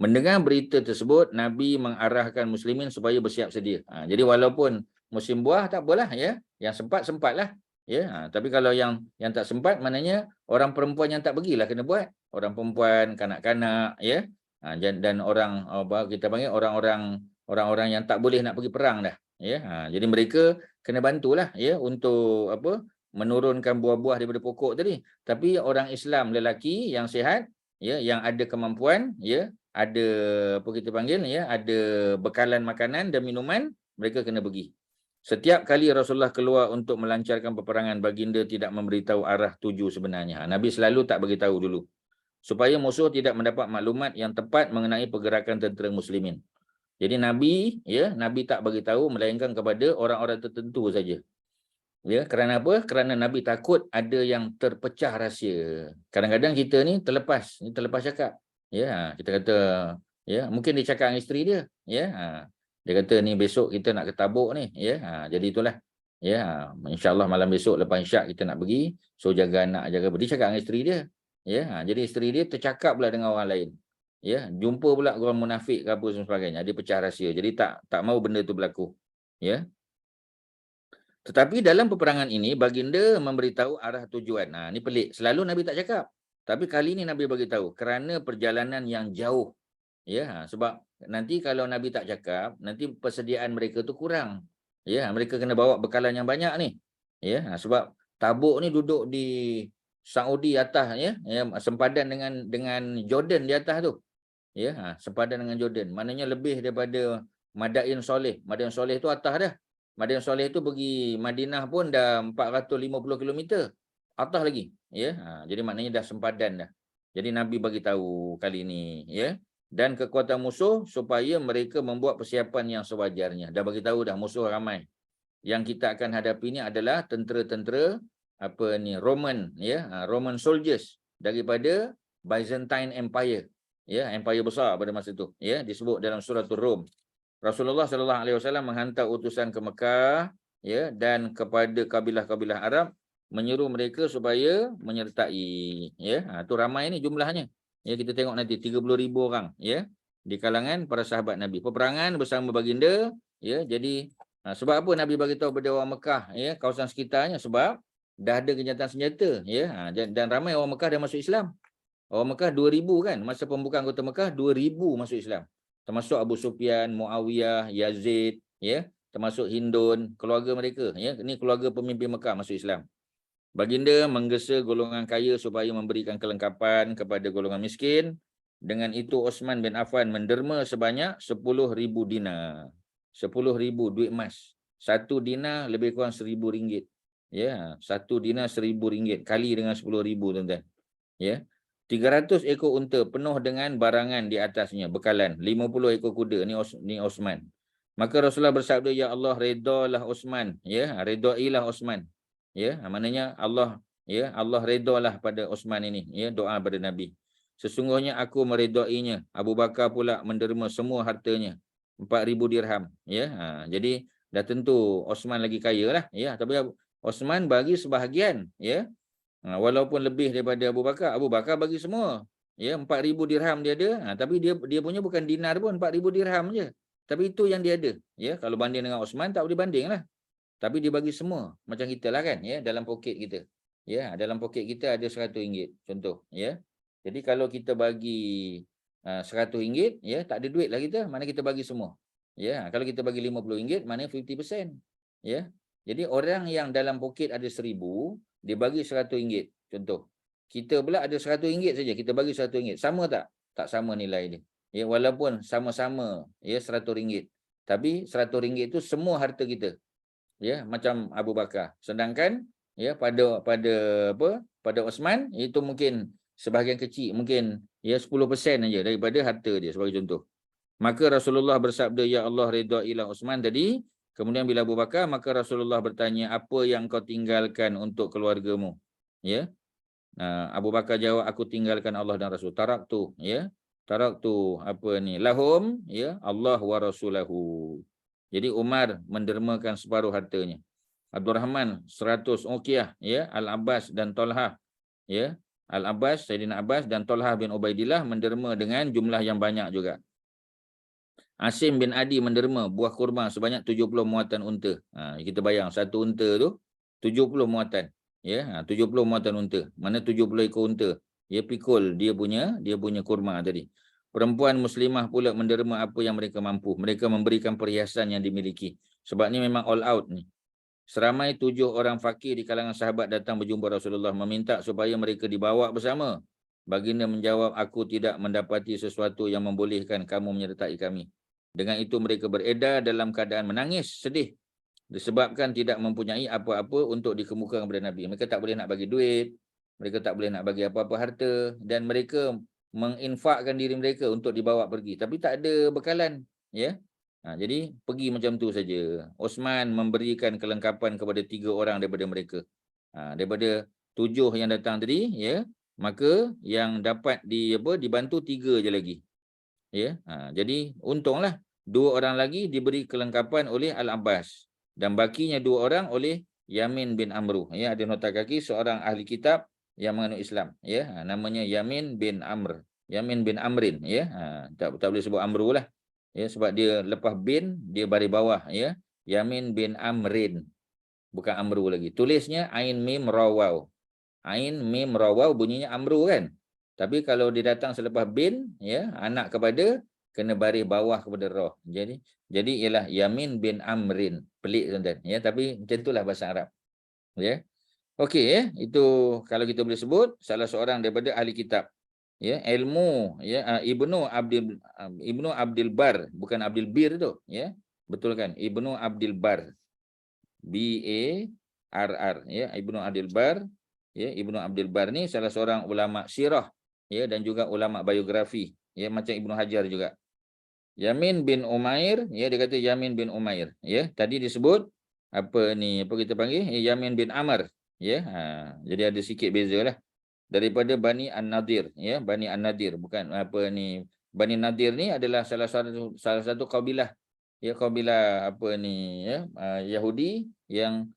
Mendengar berita tersebut, Nabi mengarahkan muslimin supaya bersiap sedia. Jadi walaupun musim buah tak apalah, ya, yang sempat-sempatlah, ya. Tapi kalau yang tak sempat, maknanya orang perempuan yang tak pergilah kena buat. Orang perempuan, kanak-kanak, ya. Dan orang kita panggil orang-orang yang tak boleh nak pergi perang dah, ya. Jadi mereka kena bantulah, ya, untuk menurunkan buah-buah daripada pokok tadi. Tapi orang Islam lelaki yang sihat, ya, yang ada kemampuan, ya, ada kita panggil, ya, ada bekalan makanan dan minuman, mereka kena pergi. Setiap kali Rasulullah keluar untuk melancarkan peperangan, baginda tidak memberitahu arah tuju sebenarnya. Nabi selalu tak beritahu dulu supaya musuh tidak mendapat maklumat yang tepat mengenai pergerakan tentera muslimin. Jadi Nabi tak beritahu melainkan kepada orang-orang tertentu saja. Ya, kerana apa? Kerana Nabi takut ada yang terpecah rahsia. Kadang-kadang kita ni terlepas cakap. Ya, kita kata, ya, mungkin dia cakap dengan isteri dia, ya. Dia kata ni besok kita nak ke Tabuk ni, ya. Jadi itulah. Ya, insya-Allah malam besok lepas Isyak kita nak pergi, so jaga anak, jaga dia cakap dengan isteri dia. Ya, jadi isteri dia tercakap pula dengan orang lain. Ya, jumpa pula orang munafik ke apa sebagainya, dia pecah rahsia. Jadi tak mau benda tu berlaku. Ya. Tetapi dalam peperangan ini, baginda memberitahu arah tujuan. Ini pelik. Selalu Nabi tak cakap. Tapi kali ini Nabi beritahu. Kerana perjalanan yang jauh. Ya, sebab nanti kalau Nabi tak cakap, nanti persediaan mereka tu kurang. Ya, mereka kena bawa bekalan yang banyak ni. Ya, sebab Tabuk ni duduk di Saudi atas, ya, sempadan dengan Jordan di atas tu. Ya, sempadan dengan Jordan. Maknanya lebih daripada Madain Soleh. Madain Soleh tu atas dah. Madain Soleh tu pergi Madinah pun dah 450 km. Atas lagi, ya. Jadi maknanya dah sempadan dah. Jadi Nabi bagi tahu kali ini, ya. Dan kekuatan musuh supaya mereka membuat persiapan yang sewajarnya. Dah bagi tahu dah musuh ramai. Yang kita akan hadapi ni adalah tentera-tentera Roman, ya, Roman soldiers daripada Byzantine Empire. Ya, empire besar pada masa itu, ya, disebut dalam suratul Rum. Rasulullah SAW menghantar utusan ke Mekah, ya, dan kepada kabilah-kabilah Arab menyeru mereka supaya menyertai, ya. Tu ramai ni jumlahnya. Ya, kita tengok nanti 30,000 orang, ya. di kalangan para sahabat Nabi. Peperangan bersama baginda, ya. Jadi sebab apa Nabi bagi tahu kepada orang Mekah, ya, kawasan sekitarnya, sebab dah ada gencatan senjata, ya. Dan ramai orang Mekah dah masuk Islam. Orang Mekah 2000 kan, masa pembukaan kota Mekah 2000 masuk Islam. Termasuk Abu Sufyan, Muawiyah, Yazid, ya, termasuk Hindun, keluarga mereka, ya. Ini keluarga pemimpin Mekah masuk Islam. Baginda menggesa golongan kaya supaya memberikan kelengkapan kepada golongan miskin. Dengan itu Osman bin Affan menderma sebanyak 10,000 dinar. 10,000 duit emas. 1 dinar lebih kurang RM1,000. Ya, 1 dinar RM1,000 kali dengan 10,000, tuan-tuan. Ya. 300 ekor unta penuh dengan barangan di atasnya, bekalan. 50 ekor kuda, ni Osman. Maka Rasulullah bersabda, ya Allah, redalah Osman, ya, redailah Osman. Ya, maknanya Allah, ya, Allah redalah pada Osman ini, ya, doa pada Nabi. Sesungguhnya aku meredainya. Abu Bakar pula menderma semua hartanya, 4,000 dirham, ya. Jadi dah tentu Osman lagi kaya lah, ya, tapi Osman bagi sebahagian, ya. Walaupun lebih daripada Abu Bakar bagi semua. Ya, 4,000 dirham dia ada, tapi dia punya bukan dinar pun, 4,000 dirham je. Tapi itu yang dia ada. Ya, kalau banding dengan Osman tak boleh banding lah. Tapi dia bagi semua, macam kita lah kan, ya, dalam poket kita. Ya, dalam poket kita ada RM100 contoh, ya. Jadi kalau kita bagi RM100, ya, tak ada duit lah kita, mana kita bagi semua. Ya, kalau kita bagi RM50, mana 50%. Ya. Jadi orang yang dalam poket ada 1,000, dia bagi RM100 contoh. Kita pula ada RM100 saja, kita bagi RM100. Sama tak? Tak sama nilai dia. Ya, walaupun sama-sama, ya, RM100. Tapi RM100 itu semua harta kita. Ya, macam Abu Bakar. Sedangkan, ya, pada Osman itu mungkin sebahagian kecil, mungkin, ya, 10% saja daripada harta dia, sebagai contoh. Maka Rasulullah bersabda, ya Allah, redailah Osman tadi. Kemudian bila Abu Bakar, maka Rasulullah bertanya, apa yang kau tinggalkan untuk keluargamu? Ya. Abu Bakar jawab, aku tinggalkan Allah dan Rasul. Taraktu, ya. Taraktu lahum, ya, Allah wa rasulahu. Jadi Umar mendermakan separuh hartanya. Abdurrahman 100 Uqiyah, ya, Al-Abbas dan Talhah, ya. Al-Abbas, Sayyidina Abbas dan Talhah bin Ubaidillah menderma dengan jumlah yang banyak juga. Asim bin Adi menderma buah kurma sebanyak 70 muatan unta. Kita bayang satu unta tu 70 muatan. Ya, 70 muatan unta. Mana 70 ekor unta. Ya, pikul dia punya kurma tadi. Perempuan muslimah pula menderma apa yang mereka mampu. Mereka memberikan perhiasan yang dimiliki. Sebab ni memang all out ni. Seramai 7 orang fakir di kalangan sahabat datang berjumpa Rasulullah meminta supaya mereka dibawa bersama. Baginda menjawab, aku tidak mendapati sesuatu yang membolehkan kamu menyertai kami. Dengan itu mereka beredar dalam keadaan menangis, sedih. Disebabkan tidak mempunyai apa-apa untuk dikemukakan kepada Nabi. Mereka tak boleh nak bagi duit. Mereka tak boleh nak bagi apa-apa harta. Dan mereka menginfakkan diri mereka untuk dibawa pergi. Tapi tak ada bekalan. Ya. Jadi pergi macam tu saja. Osman memberikan kelengkapan kepada 3 orang daripada mereka. Daripada 7 yang datang tadi, ya, maka yang dapat dibantu 3 je lagi. Ya, jadi untunglah 2 orang lagi diberi kelengkapan oleh Al-Abbas dan bakinya 2 orang oleh Yamin bin Amru. Ya, ada nota kaki seorang ahli kitab yang menganut Islam. Ya, namanya Yamin bin Amr. Yamin bin Amrin. Ya, tak boleh sebut Amru lah. Ya, sebab dia lepas bin dia baris bawah. Ya, Yamin bin Amrin, bukan Amru lagi. Tulisnya Ain Mim Rawaw. Ain Mim Rawaw bunyinya Amru kan. Tapi kalau dia datang selepas bin, ya, anak kepada, kena baris bawah kepada roh. Jadi ialah Yamin bin Amrin. Pelik, tuan-tuan. Ya, tapi macam itulah bahasa Arab. Ya. Okey, ya. Itu kalau kita boleh sebut salah seorang daripada ahli kitab. Ya, ilmu, ya, Ibnu Abdul Bar, bukan Abdul Bir tu, ya. Betul kan? Ibnu Abdul Bar. B-A-R-R, ya, Ibnu Abdul Bar. Ya, Ibnu Abdul Bar ni salah seorang ulama sirah, ya, dan juga ulama biografi, ya, macam Ibnu Hajar juga. Yamin bin Umair, ya, dia kata Yamin bin Umair, ya. Tadi disebut apa kita panggil Yamin bin Amr, ya. Jadi ada sikit bezalah. Daripada Bani An-Nadir, ya, Bani An-Nadir, bukan Bani Nadir ni adalah salah satu kabilah, ya, kabilah ya, Yahudi yang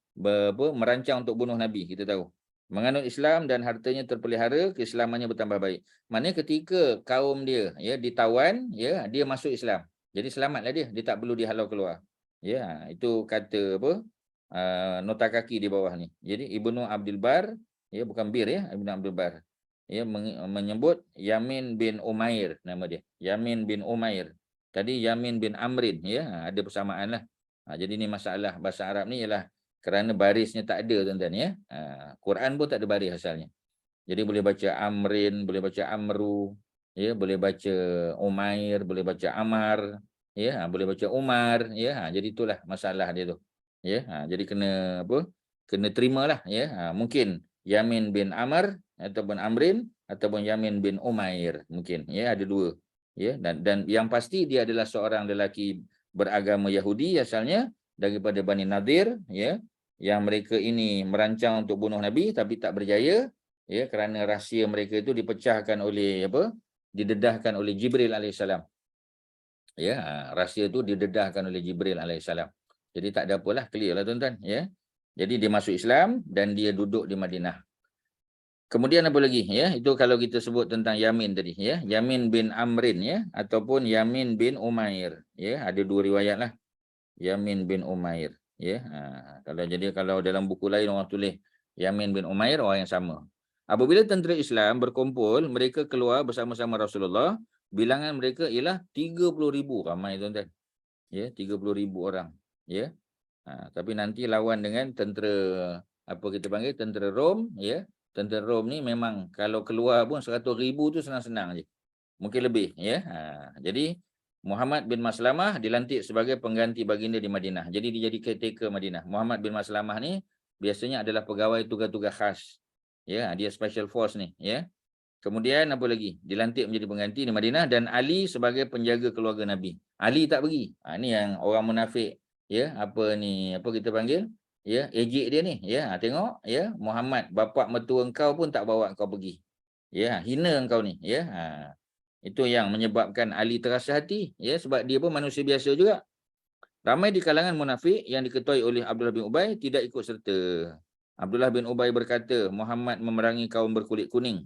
merancang untuk bunuh Nabi, kita tahu. Menganut Islam dan hartanya terpelihara, keislamannya bertambah baik. Maknanya ketika kaum dia ya ditawan, ya dia masuk Islam. Jadi selamatlah dia tak perlu dihalau keluar. Ya, itu kata apa? Nota kaki di bawah ni. Jadi Ibnu Abdul Bar, ya bukan Bir ya, Ibnu Abdul Bar. Ya menyebut Yamin bin Umair nama dia. Yamin bin Umair. Tadi Yamin bin Amrin ya, ada persamaan lah. Jadi ni masalah bahasa Arab ni ialah kerana barisnya tak ada tuan-tuan ya. Quran pun tak ada baris asalnya. Jadi boleh baca Amrin, boleh baca Amru, ya, boleh baca Umair, boleh baca Amar, ya, boleh baca Umar, ya. Jadi itulah masalah dia tu. Ya, jadi kena apa? Kena terimalah ya. Mungkin Yamin bin Amar ataupun Amrin ataupun Yamin bin Umair mungkin ya, ada dua. Ya, dan yang pasti dia adalah seorang lelaki beragama Yahudi asalnya daripada Bani Nadir ya, yang mereka ini merancang untuk bunuh Nabi tapi tak berjaya ya, kerana rahsia mereka itu dipecahkan oleh apa? Didedahkan oleh Jibril alaihissalam. Ya, rahsia itu didedahkan oleh Jibril alaihissalam. Jadi tak ada apalah, clear lah tuan-tuan ya. Jadi dia masuk Islam dan dia duduk di Madinah. Kemudian apa lagi ya? Itu kalau kita sebut tentang Yamin tadi ya. Yamin bin Amrin ya ataupun Yamin bin Umair ya, ada dua riwayat lah. Yamin bin Umair ya. Kalau dalam buku lain orang tulis Yamin bin Umair, orang yang sama. Apabila tentera Islam berkumpul, mereka keluar bersama-sama Rasulullah. Bilangan mereka ialah 30,000 ramai tuan-tuan. Ya, 30,000 orang ya. Tapi nanti lawan dengan tentera apa kita panggil tentera Rom ya. Tentera Rom ni memang kalau keluar pun 100,000 tu senang-senang je. Mungkin lebih ya. Jadi Muhammad bin Maslamah dilantik sebagai pengganti baginda di Madinah. Jadi dia jadi caretaker Madinah. Muhammad bin Maslamah ni biasanya adalah pegawai tugas-tugas khas. Ya, dia special force ni ya. Kemudian apa lagi? Dilantik menjadi pengganti di Madinah dan Ali sebagai penjaga keluarga Nabi. Ali tak pergi. Ni yang orang munafik ya, apa ni, apa kita panggil? Ya, ejek dia ni ya. Tengok ya, Muhammad bapa mertua engkau pun tak bawa engkau pergi. Ya, hina engkau ni ya. Itu yang menyebabkan Ali terasa hati ya, sebab dia pun manusia biasa juga. Ramai di kalangan munafik yang diketuai oleh Abdullah bin Ubay tidak ikut serta. Abdullah bin Ubay berkata, Muhammad memerangi kaum berkulit kuning.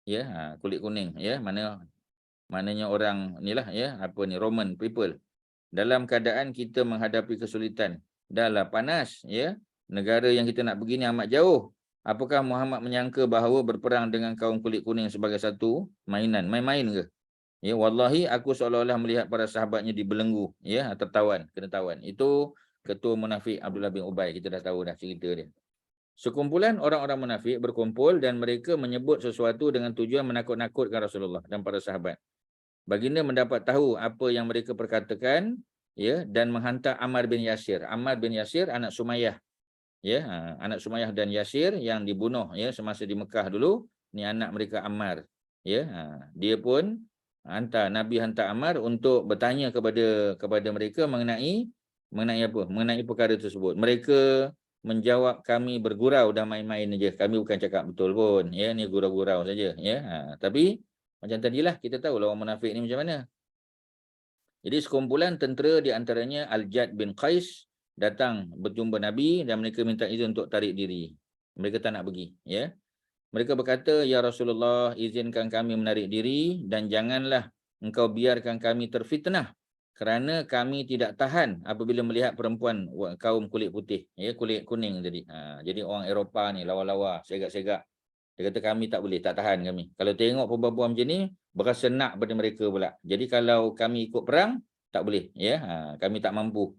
Ya, kulit kuning ya, maknanya orang inilah ya, apa ni, Roman people. Dalam keadaan kita menghadapi kesulitan, dahlah panas ya, negara yang kita nak pergi ni amat jauh. Apakah Muhammad menyangka bahawa berperang dengan kaum kulit kuning sebagai satu mainan, main-main ke? Ya, wallahi aku seolah-olah melihat para sahabatnya dibelenggu ya, tertawan, kena tawan. Itu ketua munafik Abdullah bin Ubay, kita dah tahu dah cerita dia. Sekumpulan orang-orang munafik berkumpul dan mereka menyebut sesuatu dengan tujuan menakut-nakutkan Rasulullah dan para sahabat. Baginda mendapat tahu apa yang mereka perkatakan ya, dan menghantar Ammar bin Yasir. Ammar bin Yasir anak Sumayyah. Ya, anak Sumayyah dan Yasir yang dibunuh ya semasa di Mekah dulu, ni anak mereka Ammar. Ya, dia pun Nabi hantar Ammar untuk bertanya kepada mereka mengenai apa? Mengenai perkara tersebut. Mereka menjawab, kami bergurau dan main-main aja. Kami bukan cakap betul pun. Ya, ni gurau-gurau saja. Ya, tapi macam tadilah kita tahu orang munafik ni macam mana. Jadi sekumpulan tentera di antaranya Al-Jad bin Qais datang berjumpa Nabi dan mereka minta izin untuk tarik diri. Mereka tak nak pergi. Ya. Mereka berkata, ya Rasulullah, izinkan kami menarik diri dan janganlah engkau biarkan kami terfitnah, kerana kami tidak tahan apabila melihat perempuan kaum kulit putih, ya, kulit kuning tadi. Jadi orang Eropah ni lawa-lawa, segak-segak. Dia kata kami tak boleh, tak tahan kami. Kalau tengok perempuan macam ni, berasa nak pada mereka pula. Jadi kalau kami ikut perang, tak boleh. Ya, kami tak mampu.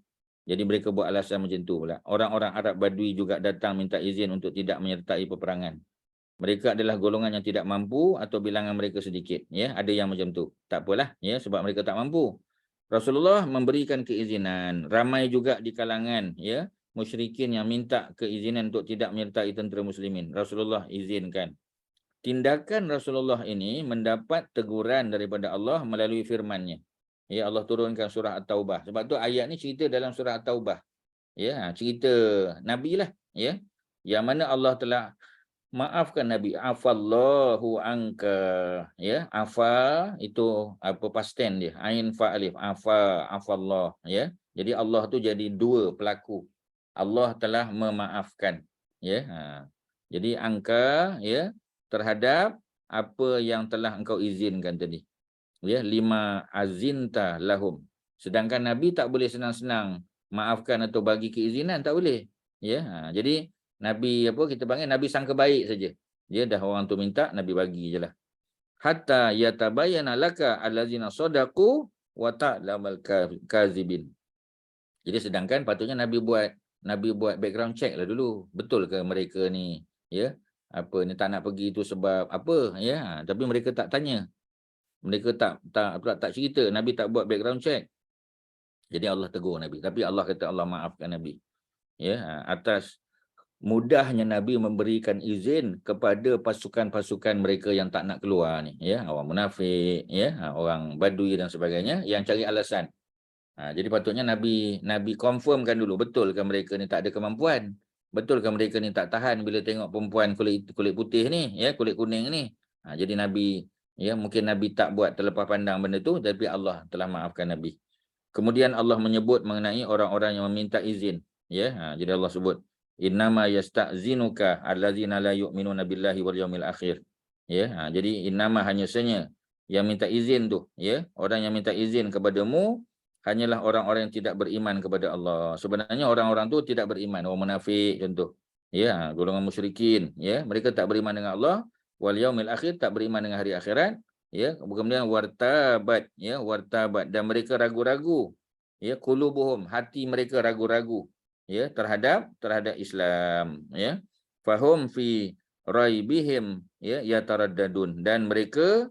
Jadi mereka buat alasan macam tu pula. Orang-orang Arab Badui juga datang minta izin untuk tidak menyertai peperangan. Mereka adalah golongan yang tidak mampu atau bilangan mereka sedikit. Ya, ada yang macam tu. Tak apalah, ya, sebab mereka tak mampu. Rasulullah memberikan keizinan. Ramai juga di kalangan ya musyrikin yang minta keizinan untuk tidak menyertai tentera muslimin. Rasulullah izinkan. Tindakan Rasulullah ini mendapat teguran daripada Allah melalui firman-Nya. Ya, Allah turunkan surah At-Taubah. Sebab tu ayat ni cerita dalam surah At-Taubah. Ya, cerita Nabi lah, ya. Yang mana Allah telah maafkan Nabi. Afallahu anka. Ya, afa itu apa past tense dia? Ain fa alif. Afallah, ya. Jadi Allah tu jadi dua pelaku. Allah telah memaafkan, ya. Jadi angka ya terhadap apa yang telah engkau izinkan tadi. Ya, 5 azinta lahum. Sedangkan Nabi tak boleh senang-senang maafkan atau bagi keizinan, tak boleh. Ya, jadi Nabi apa kita panggil Nabi sangka baik saja. Dia dah orang tu minta, Nabi bagi je lah. Hatta yatabayyana laka allazina sadaqu wa ta'lamal kazibin. Jadi sedangkan patutnya Nabi buat background check lah dulu. Betul ke mereka ni ya apa ni tak nak pergi tu sebab apa ya, tapi mereka tak tanya. Mereka tak cerita, Nabi tak buat background check. Jadi Allah tegur Nabi. Tapi Allah kata Allah maafkan Nabi. Ya, atas mudahnya Nabi memberikan izin kepada pasukan-pasukan mereka yang tak nak keluar ni, ya, orang munafik, ya, orang badui dan sebagainya yang cari alasan. Jadi patutnya Nabi confirmkan dulu, betul ke mereka ni tak ada kemampuan? Betul ke mereka ni tak tahan bila tengok perempuan kulit putih ni, ya, kulit kuning ni? Jadi Nabi, ya, mungkin Nabi tak buat terlepas pandang benda tu, tapi Allah telah maafkan Nabi. Kemudian Allah menyebut mengenai orang-orang yang meminta izin, ya. Jadi Allah sebut innama yasta'zinuka allazina la yu'minuna billahi wal yaumil akhir. Ya, jadi innama hanya saja yang minta izin tu, ya, orang yang minta izin kepadamu hanyalah orang-orang yang tidak beriman kepada Allah. Sebenarnya orang-orang tu tidak beriman, orang munafik contoh. Ya, golongan musyrikin, ya, mereka tak beriman dengan Allah, wal yaumil akhir, tak beriman dengan hari akhirat, ya. Kemudian wartabat, ya, wartabat, dan mereka ragu-ragu, ya, qulubuhum, hati mereka ragu-ragu, ya, terhadap Islam, ya. Fahum fi raibihim, ya, yataraddadun, dan mereka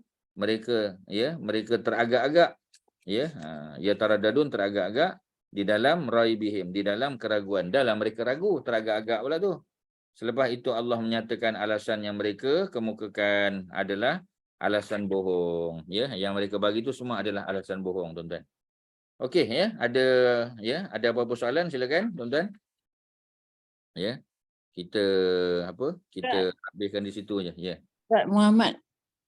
ya, mereka teragak-agak, ya, ya taraddadun, teragak-agak di dalam raibihim, di dalam keraguan, dalam mereka ragu, teragak-agak pula tu. Selepas itu Allah menyatakan alasan yang mereka kemukakan adalah alasan bohong, ya, yang mereka bagi itu semua adalah alasan bohong, tuan-tuan. Okey, ya, ada apa-apa soalan silakan, tuan-tuan. Ya, kita habiskan di situ aja, ya. Ustaz Muhammad,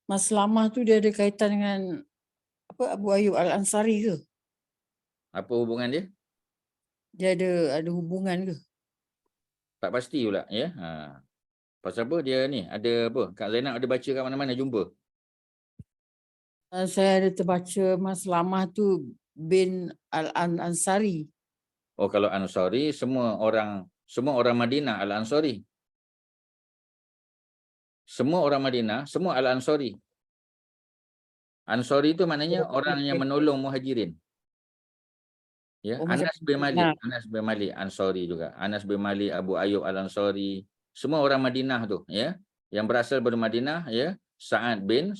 Maslamah tu dia ada kaitan dengan apa Abu Ayyub Al-Ansari ke? Apa hubungan dia? Dia ada hubungan ke? Tak pasti pula, ya. Pasal apa dia ni? Ada apa? Kak Zainab ada baca kat mana-mana jumpa? Saya ada terbaca Maslamah tu bin Al-Ansari. Oh, kalau Ansari semua orang Madinah Al-Ansari. Semua orang Madinah, semua Al-Ansari. Ansari itu maknanya orang yang menolong Muhajirin. Ya, Anas bin Malik Ansari juga. Anas bin Malik, Abu Ayyub Al-Ansari, semua orang Madinah tu, ya. Yang berasal dari Madinah, ya. Sa'ad bin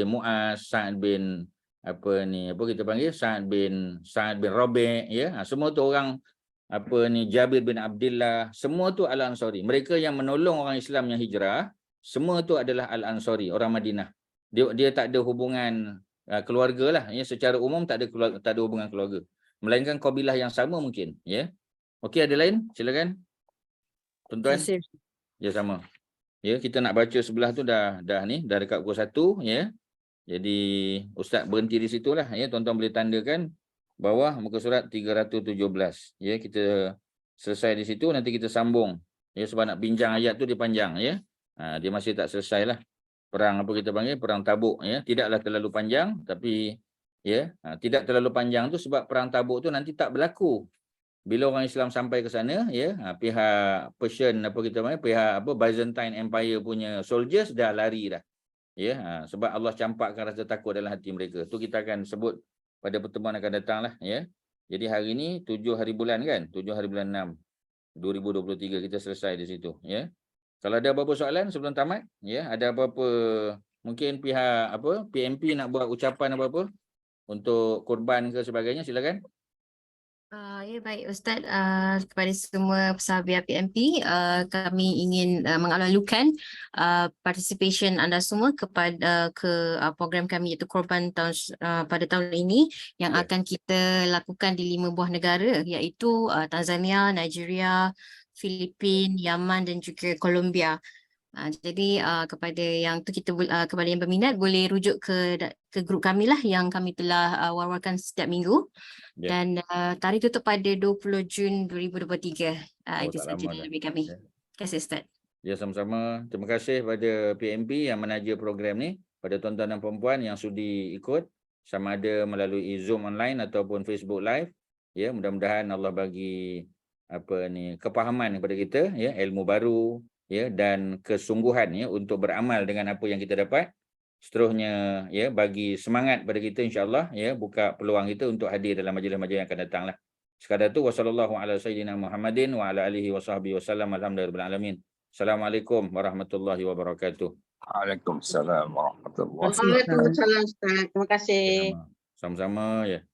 Mu'az, Sa'ad bin kita panggil Sa'ad bin Rabi', ya. Semua tu orang Jabir bin Abdullah, semua tu Al-Ansari. Mereka yang menolong orang Islam yang hijrah, semua tu adalah Al-Ansari, orang Madinah. Dia tak ada hubungan keluarga lah, ya, secara umum tak ada hubungan keluarga, melainkan kabilah yang sama mungkin, ya. Okey, ada lain? Silakan. Tuan-tuan. Ya, sama. Ya, kita nak baca sebelah tu dah dekat pukul 1, ya. Jadi ustaz berhenti di situlah, ya. Tuan-tuan boleh tandakan bawah muka surat 317. Ya, kita selesai di situ, nanti kita sambung. Ya, sebab nak bincang ayat tu dia panjang, ya. Dia masih tak selesailah. Perang perang Tabuk, ya, tidaklah terlalu panjang, tapi ya, tidak terlalu panjang tu sebab perang Tabuk tu nanti tak berlaku bila orang Islam sampai ke sana, ya. Pihak Persian pihak Byzantine Empire punya soldiers dah lari dah, ya. Sebab Allah campakkan rasa takut dalam hati mereka. Tu kita akan sebut pada pertemuan akan datang lah, ya. Jadi hari ni 7 hari bulan kan, 7 hari bulan 6 2023 kita selesai di situ, ya. Kalau ada apa-apa soalan sebelum tamat, ya, ada apa-apa mungkin pihak PMP nak buat ucapan apa-apa untuk korban ke sebagainya, silakan. Ya, baik Ustaz, kepada semua pesahabat PMP, kami ingin mengalu-alukan participation anda semua kepada program kami iaitu korban pada tahun ini yang akan kita lakukan di 5 buah negara iaitu Tanzania, Nigeria, Filipina, Yaman dan juga Colombia. Jadi kepada yang tu kita kepada yang berminat boleh rujuk ke grup kami lah yang kami telah war-warkan setiap minggu. Ya. Dan tarikh tutup pada 20 Jun 2023. Oh, Itu tak saja lama dah. dari kami. Ya. Terima kasih Ustaz. Ya, sama-sama. Terima kasih pada PMP yang menaja program ni, pada tuan-tuan dan puan-puan yang sudi ikut, sama ada melalui Zoom online ataupun Facebook Live. Ya, mudah-mudahan Allah bagi kepahaman kepada kita, ya, ilmu baru, ya, dan kesungguhan, ya, untuk beramal dengan apa yang kita dapat. Seterusnya, ya, bagi semangat pada kita insya-Allah, ya, buka peluang kita untuk hadir dalam majlis-majlis yang akan datanglah. Sekadar tu, wassallallahu ala sayyidina Muhammadin wa ala alihi wasahbihi wasallam. Alhamdulillahirabbil alamin. Assalamualaikum warahmatullahi wabarakatuh. Waalaikumsalam warahmatullahi Terima kasih, Ustaz. Waalaikumsalam Ustaz. Terima kasih. Sama-sama, ya.